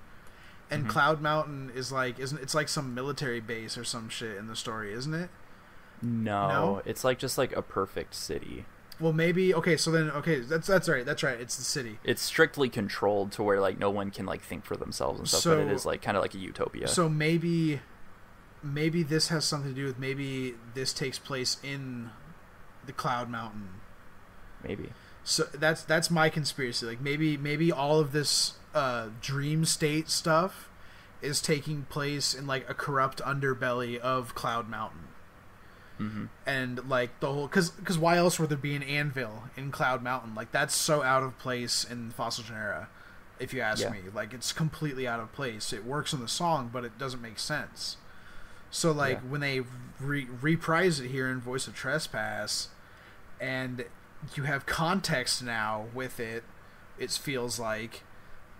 S2: And Cloud Mountain is like, it's like some military base or some shit in the story, isn't it?
S1: No, it's like just like a perfect city.
S2: Well, maybe that's right. It's the city.
S1: It's strictly controlled to where like no one can like think for themselves and stuff. But it is like kind of like a utopia.
S2: So maybe this has something to do with, maybe this takes place in the Cloud Mountain.
S1: Maybe.
S2: So that's my conspiracy. Like maybe all of this dream state stuff is taking place in like a corrupt underbelly of Cloud Mountain. And like the whole, because why else would there be an anvil in Cloud Mountain? Like, that's so out of place in Fossil Genera, if you ask me. Like, it's completely out of place. It works in the song, but it doesn't make sense. So like when they reprise it here in Voice of Trespass, and you have context now with it, it feels like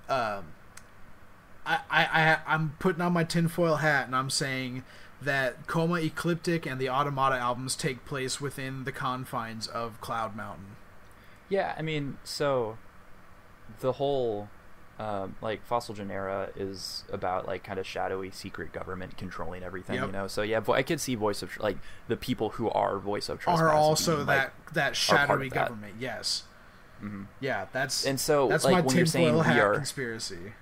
S2: I'm putting on my tinfoil hat and I'm saying that Coma Ecliptic and the Automata albums take place within the confines of Cloud Mountain.
S1: Yeah, I mean, so the whole like Fossil Genera is about like kind of shadowy secret government controlling everything, you know. So yeah, I could see Voice of like the people who are Voice of Trespass
S2: are also
S1: being,
S2: that shadowy government. Yes. Yeah, that's
S1: like,
S2: my
S1: when you're saying
S2: tinfoil hat
S1: are,
S2: conspiracy.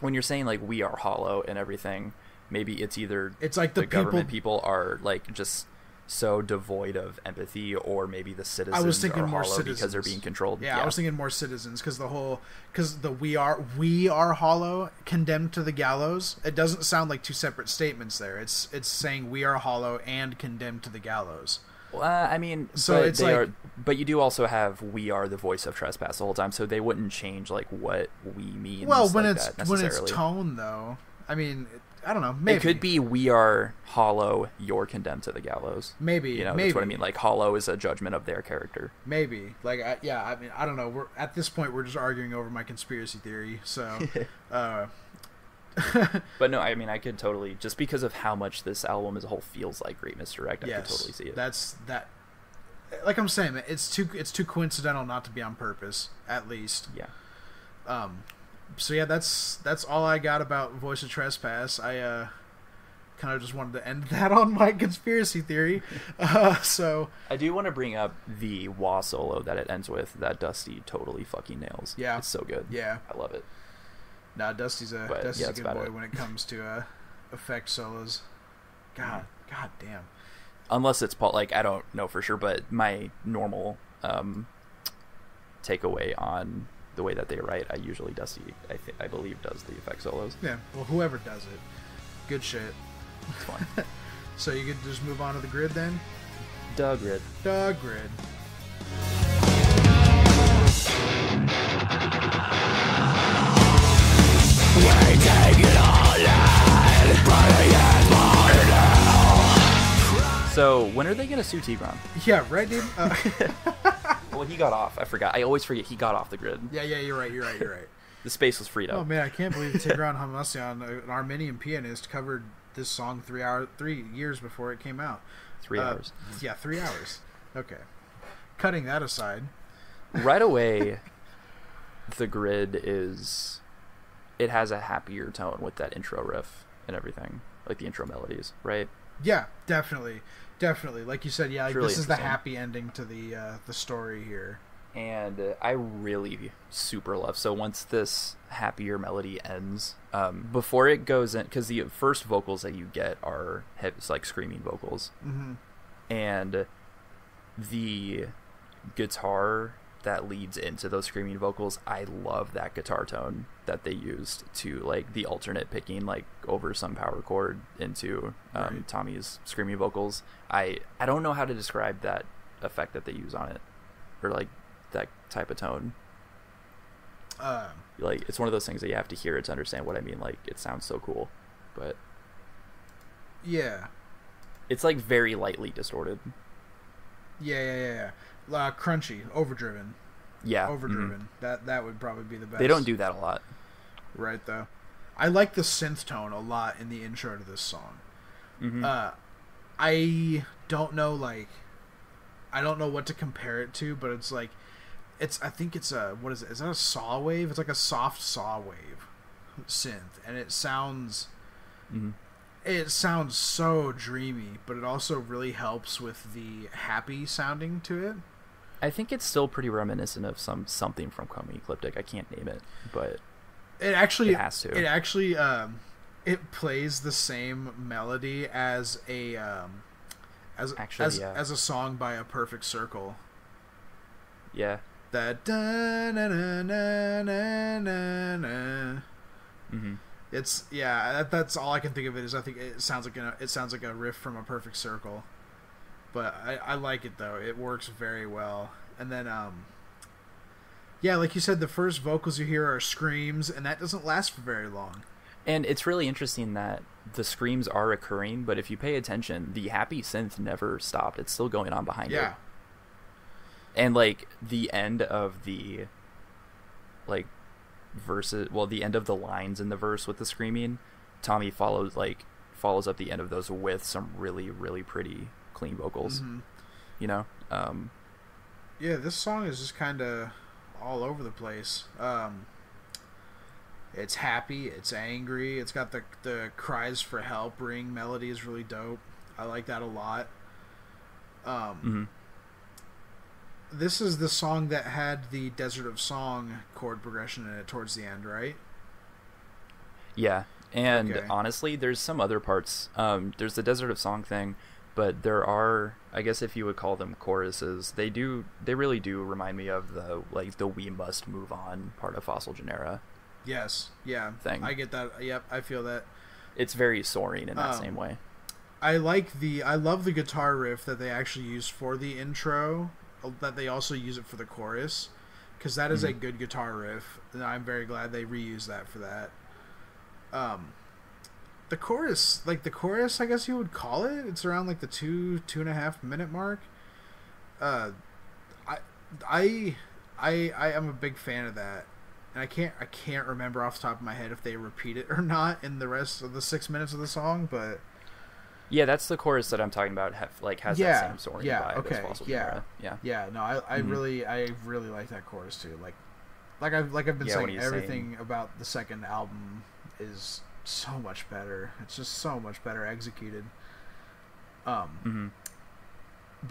S1: When you're saying like we are hollow and everything, maybe it's either
S2: it's like
S1: the government people are like just so devoid of empathy, or maybe the citizens
S2: I was thinking
S1: are
S2: more
S1: hollow
S2: citizens.
S1: because they're being controlled.
S2: Yeah, I was thinking more citizens, because the we are hollow, condemned to the gallows. It doesn't sound like two separate statements there. It's saying we are hollow and condemned to the gallows.
S1: Well, I mean,
S2: so it's like,
S1: but you do also have we are the voice of trespass the whole time, so they wouldn't change like what we mean.
S2: Well, when it's tone though, I mean, I don't know. Maybe
S1: it could be we are hollow, you're condemned to the gallows.
S2: Maybe,
S1: you know, that's what I mean. Like hollow is a judgment of their character.
S2: Maybe, like, I mean, I don't know. We're at this point, we're just arguing over my conspiracy theory. So,
S1: but no, I mean, I could totally, just because of how much this album as a whole feels like Great Misdirect, I could totally see it.
S2: That's that. Like I'm saying, it's too coincidental not to be on purpose, at least.
S1: Yeah.
S2: So yeah, that's all I got about Voice of Trespass. I kind of just wanted to end that on my conspiracy theory. So
S1: I do want to bring up the wah solo that it ends with, that Dusty totally fucking nails.
S2: Yeah,
S1: it's so good.
S2: Yeah,
S1: I love it.
S2: Nah, Dusty's a good boy when it comes to effect solos. God damn.
S1: Unless it's Paul, like, I don't know for sure, but my normal takeaway on the way that they write, Dusty, I believe, does the effect solos.
S2: Yeah, well, whoever does it, good shit.
S1: It's fun.
S2: So you could just move on to the grid then?
S1: Duh grid.
S3: We take it all in, burning it more now.
S1: So when are they gonna sue Tigran?
S2: Yeah, right, dude.
S1: Well, he got off. I forgot. I always forget he got off the grid.
S2: Yeah, you're right.
S1: The space was freed up.
S2: Oh man, I can't believe Tigran Hamasyan, an Armenian pianist, covered this song 3 years before it came out.
S1: 3 hours.
S2: Yeah, 3 hours. Okay. Cutting that aside.
S1: Right away, the grid it has a happier tone with that intro riff and everything, like the intro melodies, right?
S2: Yeah, definitely. Like you said, yeah, like,
S1: really
S2: this is the happy ending to the story here.
S1: And I really super love. So once this happier melody ends, before it goes in, because the first vocals that you get are it's like screaming vocals, and the guitar that leads into those screaming vocals, I love that guitar tone that they used to, like, the alternate picking, like, over some power chord into Tommy's screaming vocals. I don't know how to describe that effect that they use on it, or like that type of tone. Like, it's one of those things that you have to hear it to understand what I mean. Like, it sounds so cool, but
S2: yeah,
S1: it's like very lightly distorted.
S2: Yeah. Crunchy, overdriven.
S1: Yeah,
S2: overdriven. That would probably be the best.
S1: They don't do that a lot,
S2: right? Though, I like the synth tone a lot in the intro to this song. I don't know, like, I don't know what to compare it to, but it's like I think it's a, what is it? Is that a saw wave? It's like a soft saw wave synth, and it sounds so dreamy, but it also really helps with the happy sounding to it.
S1: I think it's still pretty reminiscent of something from Chrome Ecliptic. I can't name it, but
S2: it has
S1: to.
S2: It actually it plays the same melody as a as a song by A Perfect Circle.
S1: Yeah.
S2: That da na na na na na na. It's that's all I can think of it is. I think it sounds like a riff from A Perfect Circle, but I like it though. It works very well. And then like you said, the first vocals you hear are screams, and that doesn't last for very long.
S1: And it's really interesting that the screams are recurring, but if you pay attention, the happy synth never stopped. It's still going on behind it. And like the end of the verses, the end of the lines in the verse with the screaming, Tommy follows up the end of those with some really, really pretty clean vocals. You know?
S2: This song is just kind of all over the place. It's happy, it's angry, it's got the cries for help ring melody is really dope. I like that a lot. This is the song that had the Desert of Song chord progression in it towards the end, right?
S1: Yeah, and honestly, there's some other parts. There's the Desert of Song thing, but there are, I guess if you would call them choruses, they really do remind me of the We Must Move On part of Fossil Genera.
S2: Yes, yeah, thing. I get that. Yep, I feel that.
S1: It's very soaring in that same way.
S2: I love the guitar riff that they actually use for the intro, that they also use it for the chorus, because that is a good guitar riff, and I'm very glad they reused that for that. The chorus, I guess you would call it. It's around like the 2.5 minute mark. I am a big fan of that, and I can't remember off the top of my head if they repeat it or not in the rest of the 6 minutes of the song, but.
S1: Yeah, that's the chorus that I'm talking about. Has that same soaring vibe as Fossil Genera.
S2: No, I really like that chorus too. Like I've been saying, everything about the second album is so much better. It's just so much better executed. But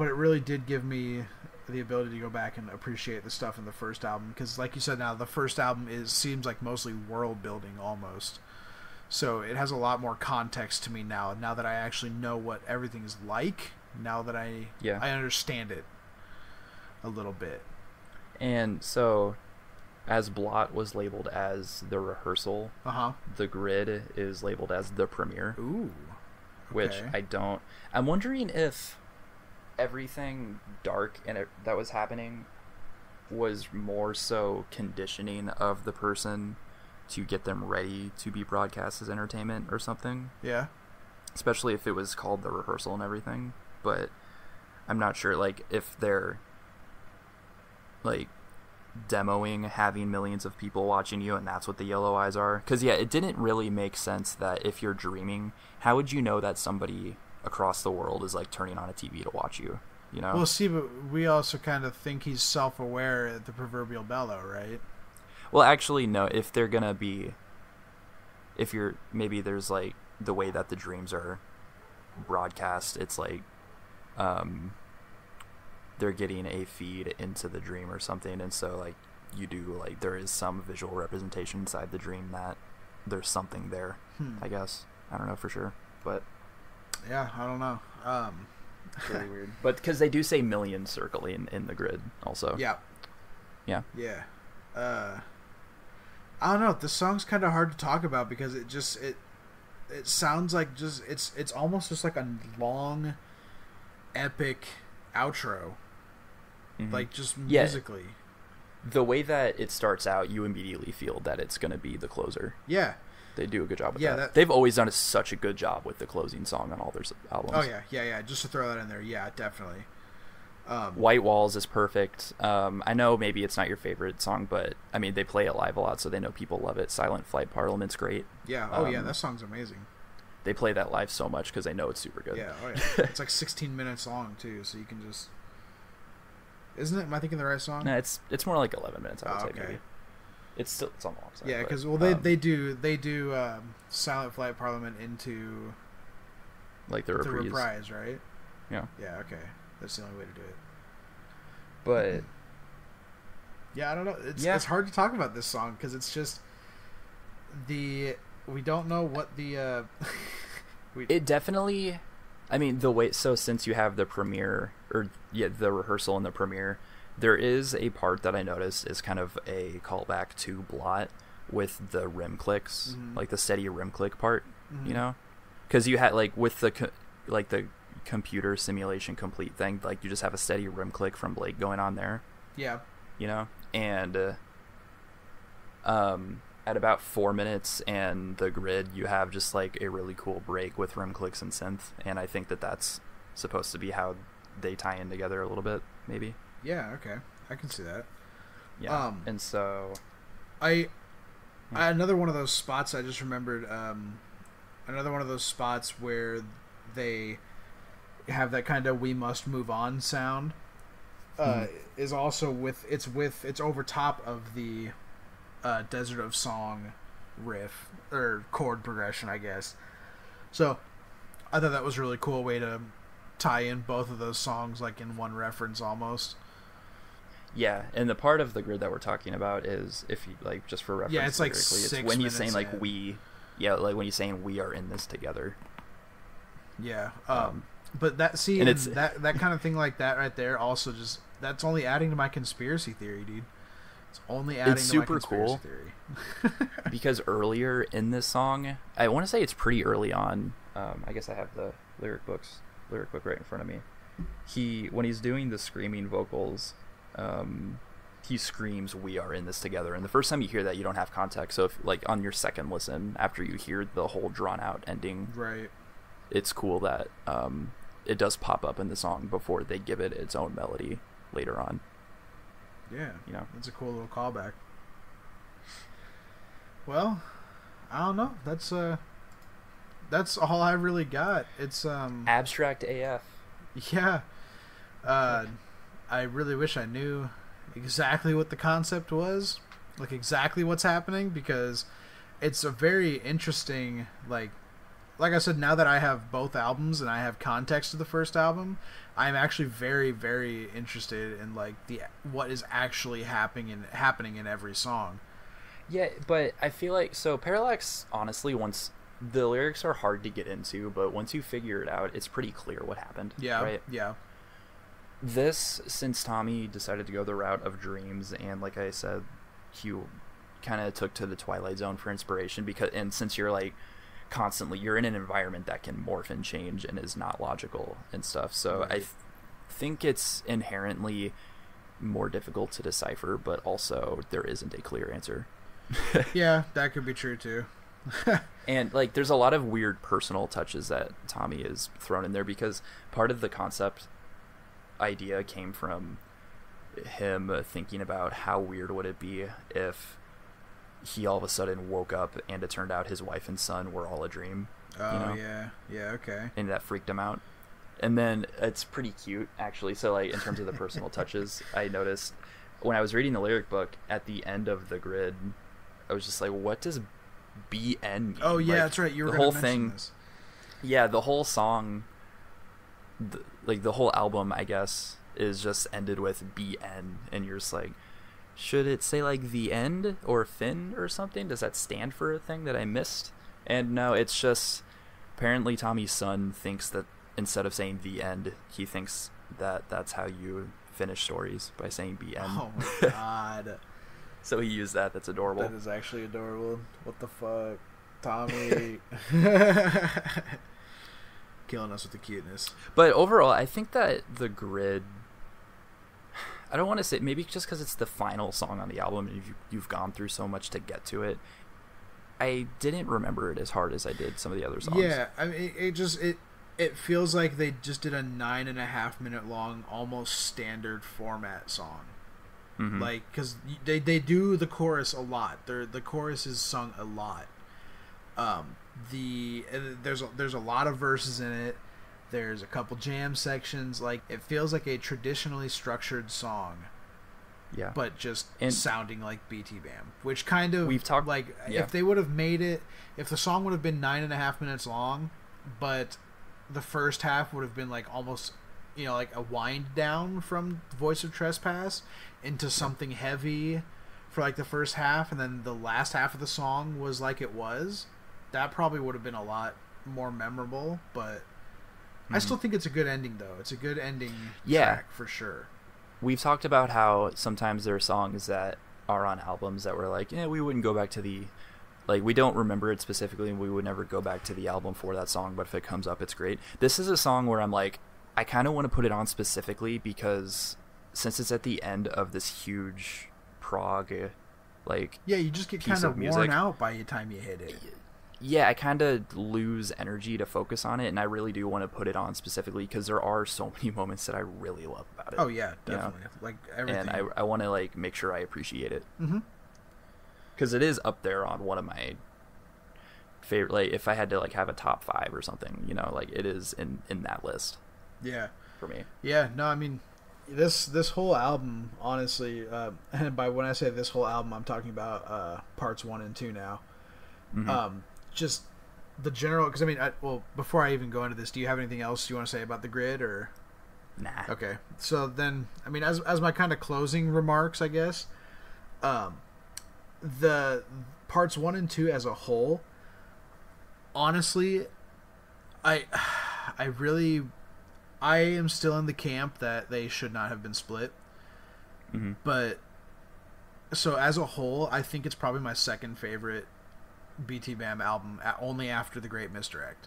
S2: it really did give me the ability to go back and appreciate the stuff in the first album, because, like you said, now the first album seems like mostly world building almost. So it has a lot more context to me now that I actually know what everything's like, now that I understand it a little bit.
S1: And so, as Blot was labeled as the rehearsal, the Grid is labeled as the premiere.
S2: Ooh. Okay.
S1: Which I'm wondering if everything dark that was happening was more so conditioning of the person to get them ready to be broadcast as entertainment or something.
S2: Yeah.
S1: Especially if it was called the rehearsal and everything. But I'm not sure, if they're, demoing having millions of people watching you and that's what the yellow eyes are. Because, it didn't really make sense that if you're dreaming, how would you know that somebody across the world is, turning on a TV to watch you, you know?
S2: Well, see, but we also kind of think he's self-aware at the proverbial bellow, right?
S1: Well, actually, no. If there's the way that the dreams are broadcast, it's they're getting a feed into the dream or something, and so there is some visual representation inside the dream that there's something there. I guess I don't know for sure, but
S2: yeah, I don't know.
S1: It's really weird, but because they do say millions circling in the Grid also.
S2: Yeah. I don't know. This song's kind of hard to talk about because it sounds like it's almost just like a long, epic outro, just musically.
S1: The way that it starts out, you immediately feel that it's going to be the closer.
S2: Yeah,
S1: they do a good job with that. They've always done such a good job with the closing song on all their albums.
S2: Oh yeah. Just to throw that in there, yeah, definitely.
S1: White Walls is perfect. I know maybe it's not your favorite song, but I mean they play it live a lot, so they know people love it. Silent Flight Parliament's great.
S2: Yeah. That song's amazing.
S1: They play that live so much because they know it's super good.
S2: Yeah. It's 16 minutes long too, so you can just Isn't it? Am I thinking the right song?
S1: No, it's more like 11 minutes. I would say
S2: okay.
S1: maybe. It's on the long side.
S2: Yeah, because they do Silent Flight Parliament into
S1: like the
S2: reprise, right?
S1: Yeah.
S2: Yeah. Okay, that's the only way to do it.
S1: But
S2: yeah, I don't know. It's hard to talk about this song because it's just we don't know what the
S1: it definitely. I mean, the way, so since you have the premiere, the rehearsal and the premiere, there is a part that I noticed is kind of a callback to Blot with the rim clicks, like the steady rim click part, you know? Because you had, like, with the computer simulation complete thing, like, you just have a steady rim click from Blake going on there.
S2: Yeah.
S1: You know? And, at about 4 minutes and the grid, you have just like a really cool break with rim clicks and synth, and I think that that's supposed to be how they tie in together a little bit, maybe.
S2: Yeah, okay, I can see that.
S1: Yeah, and so
S2: another one of those spots I just remembered. Another one of those spots where they have that kind of "we must move on" sound. Is also it's over top of the Desert of Song riff or chord progression, I guess. So I thought that was a really cool way to tie in both of those songs like in one reference almost.
S1: Yeah, and the part of the grid that we're talking about is, if you like, just for reference,
S2: it's like
S1: it's when you're saying like we, like when you're saying we are in this together.
S2: Yeah, but that
S1: and it's
S2: that kind of thing like that right there also just that's only adding to my conspiracy theory, dude. It's only adding
S1: it's
S2: to
S1: super
S2: my conspiracy
S1: cool
S2: theory.
S1: because earlier in this song, I want to say it's pretty early on. I guess I have the lyric book right in front of me. When he's doing the screaming vocals, he screams, "We are in this together." And the first time you hear that, you don't have context. So if like on your second listen, after you hear the whole drawn out ending,
S2: right,
S1: it's cool that it does pop up in the song before they give it its own melody later on.
S2: Yeah,
S1: you know,
S2: it's a cool little callback. Well, I don't know. That's all I really got. It's
S1: abstract AF.
S2: Yeah. I really wish I knew exactly what the concept was, like exactly what's happening, because it's a very interesting like I said, now that I have both albums and I have context of the first album, I'm actually very, very interested in like what is actually happening in every song.
S1: Yeah, but I feel like Parallax, honestly, once the lyrics are hard to get into, but once you figure it out, it's pretty clear what happened.
S2: Yeah,
S1: right?
S2: Yeah.
S1: This, since Tommy decided to go the route of dreams, and like I said, he kind of took to the Twilight Zone for inspiration, and since you're like constantly you're in an environment that can morph and change and is not logical and stuff, so right. I think it's inherently more difficult to decipher, but also there isn't a clear answer.
S2: Yeah, that could be true too.
S1: And like there's a lot of weird personal touches that Tommy is thrown in there, because part of the concept idea came from him thinking about how weird would it be if he all of a sudden woke up and it turned out his wife and son were all a dream.
S2: Oh, you know? Yeah, okay.
S1: And that freaked him out. And then it's pretty cute, actually. So, like, in terms of the personal touches, I noticed when I was reading the lyric book, at the end of the grid, I was just like, what does BN mean?
S2: Oh, yeah,
S1: like,
S2: that's right. You were
S1: the
S2: going
S1: whole
S2: to
S1: thing.
S2: This.
S1: Yeah, the whole song, the whole album, I guess, is just ended with BN. And you're just like, should it say like the end or fin or something? Does that stand for a thing that I missed? And no, it's just apparently Tommy's son thinks that instead of saying the end, he thinks that that's how you finish stories, by saying BN.
S2: Oh my god.
S1: So he used that. That's adorable.
S2: That is actually adorable. What the fuck? Tommy. Killing us with the cuteness.
S1: But overall, I think that the grid, I don't want to say, maybe just because it's the final song on the album and you've gone through so much to get to it, I didn't remember it as hard as I did some of the other songs.
S2: Yeah, I mean, it feels like they just did a 9.5 minute long, almost standard format song. Mm-hmm. Like, because they do the chorus a lot. The chorus is sung a lot. There's a lot of verses in it. There's a couple jam sections. Like, it feels like a traditionally structured song.
S1: Yeah.
S2: But just
S1: and
S2: sounding like BTBAM, which kind of
S1: we've talked
S2: like if they would have made it, if the song would have been 9.5 minutes long, but the first half would have been like almost, you know, like a wind down from Voice of Trespass into something heavy for like the first half, and then the last half of the song was like it was, that probably would have been a lot more memorable. But I still think it's a good ending, though. It's a good ending track for sure.
S1: We've talked about how sometimes there are songs that are on albums that we're like, yeah, we wouldn't go back to the, like, we don't remember it specifically, and we would never go back to the album for that song, but if it comes up, it's great. This is a song where I'm like, I kind of want to put it on specifically because since it's at the end of this huge prog, like,
S2: yeah, you just get kind of worn out by the time you hit it.
S1: Yeah, I kind of lose energy to focus on it, and I really do want to put it on specifically because there are so many moments that I really love about it.
S2: Oh yeah, definitely. Like everything.
S1: And I want to like make sure I appreciate it. Because it is up there on one of my favorite. Like, if I had to like have a top 5 or something, you know, like it is in that list.
S2: Yeah.
S1: For me.
S2: Yeah. No, I mean, this whole album, honestly, and by when I say this whole album, I'm talking about parts 1 and 2 now. Just the general, because I mean, well, before I even go into this, do you have anything else you want to say about the grid, or?
S1: Nah.
S2: Okay, so then, I mean, as my kind of closing remarks, I guess, the parts 1 and 2 as a whole, honestly, I am still in the camp that they should not have been split. But so as a whole, I think it's probably my second favorite BTBAM album, only after The Great Misdirect.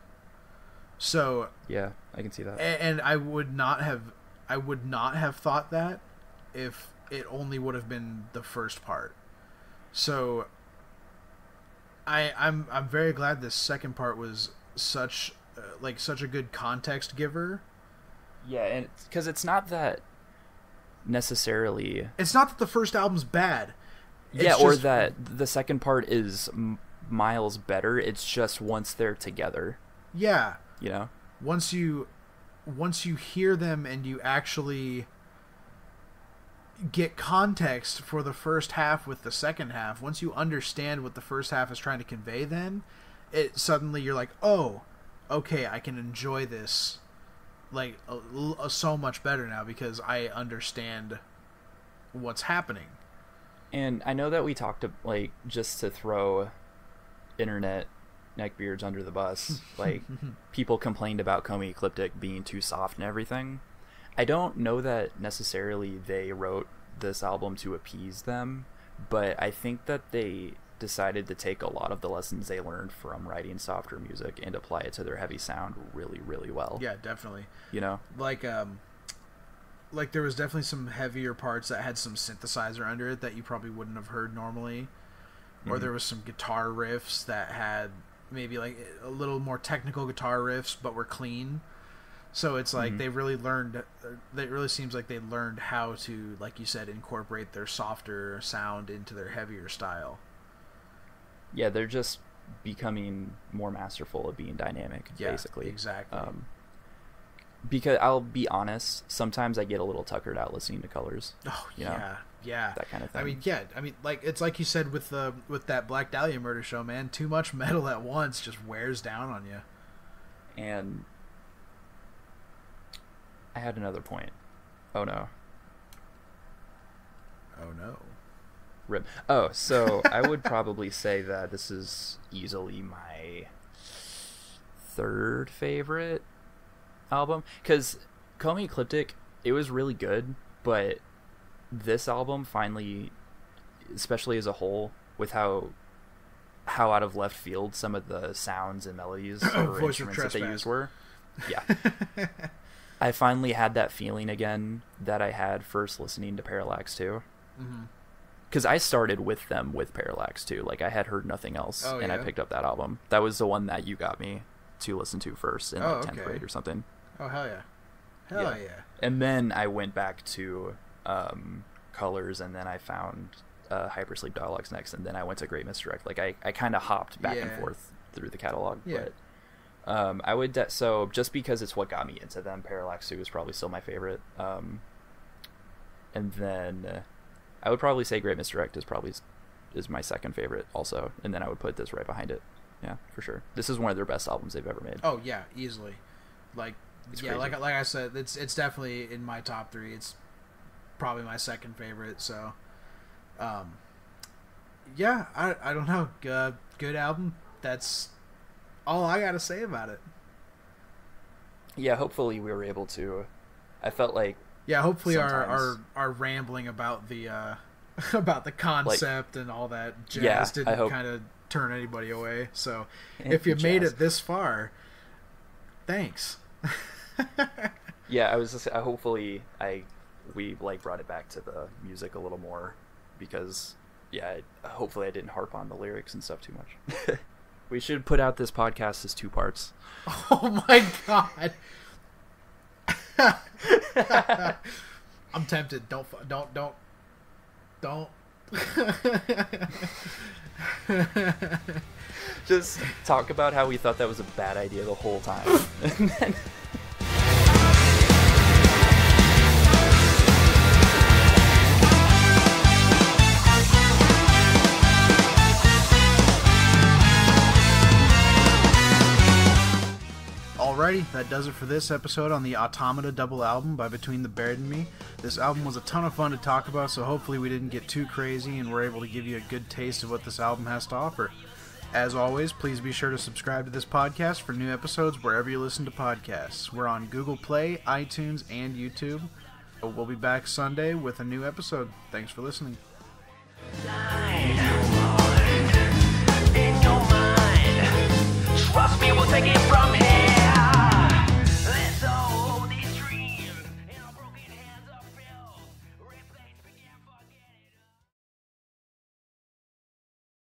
S2: So
S1: yeah, I can see that.
S2: And I would not have thought that if it only would have been the first part. So I'm very glad this second part was such a good context giver.
S1: Yeah, and because it's not that necessarily.
S2: It's not that the first album's bad.
S1: Yeah, or that the second part is miles better. It's just once they're together.
S2: Yeah.
S1: You know?
S2: Once you hear them and you actually get context for the first half with the second half, once you understand what the first half is trying to convey, then it suddenly you're like, oh, okay, I can enjoy this like so much better now because I understand what's happening.
S1: And I know that we talked to, like, just to throw internet neckbeards under the bus, like, people complained about Komi Ecliptic being too soft and everything. I don't know that necessarily they wrote this album to appease them, but I think that they decided to take a lot of the lessons they learned from writing softer music and apply it to their heavy sound really, really well.
S2: Yeah, definitely.
S1: You know?
S2: Like there was definitely some heavier parts that had some synthesizer under it that you probably wouldn't have heard normally. Or there was some guitar riffs that had maybe like a little more technical guitar riffs but were clean. So it's like they really learned, it really seems like they learned how to, like you said, incorporate their softer sound into their heavier style.
S1: Yeah, they're just becoming more masterful at being dynamic, basically.
S2: Exactly.
S1: Because I'll be honest, sometimes I get a little tuckered out listening to Colors.
S2: Oh,
S1: you know,
S2: yeah.
S1: That kind of thing.
S2: I mean, like, it's like you said with that Black Dahlia Murder Show, man. Too much metal at once just wears down on you.
S1: And I had another point. Oh, no.
S2: Oh, no.
S1: Rip. Oh, so I would probably say that this is easily my third favorite album, because Komi Ecliptic, it was really good, but this album finally, especially as a whole, with how out of left field some of the sounds and melodies or instruments that they used were, I finally had that feeling again that I had first listening to Parallax 2. Because I started with them with Parallax 2. Like, I had heard nothing else, I picked up that album. That was the one that you got me to listen to first in 10th grade or something.
S2: Oh, hell yeah. Hell yeah.
S1: And then I went back to Colors, and then I found Hypersleep Dialogues next, and then I went to Great Misdirect. Like, I kind of hopped back and forth through the catalog.
S2: Yeah.
S1: I would so just because it's what got me into them, Parallax 2 is probably still my favorite. And then I would probably say Great Misdirect is my second favorite also, and then I would put this right behind it. Yeah, for sure. This is one of their best albums they've ever made.
S2: Oh yeah, easily. It's crazy. Like I said, it's definitely in my top 3. It's probably my second favorite. So, yeah, I don't know. Good album. That's all I gotta say about it.
S1: Yeah, hopefully we were able to. I felt like
S2: hopefully our rambling about the about the concept and all that jazz didn't kind of turn anybody away. So if you made it this far, thanks.
S1: Yeah, I was just hopefully we brought it back to the music a little more, because hopefully I didn't harp on the lyrics and stuff too much. We should put out this podcast as 2 parts.
S2: Oh my god. I'm tempted. Don't.
S1: Just talk about how we thought that was a bad idea the whole time. And then...
S2: Alrighty, that does it for this episode on the Automata double album by Between the Buried and Me. This album was a ton of fun to talk about, so hopefully we didn't get too crazy and we're able to give you a good taste of what this album has to offer. As always, please be sure to subscribe to this podcast for new episodes wherever you listen to podcasts. We're on Google Play, iTunes, and YouTube. We'll be back Sunday with a new episode. Thanks for listening.
S3: In your mind, trust me, we'll take it from here.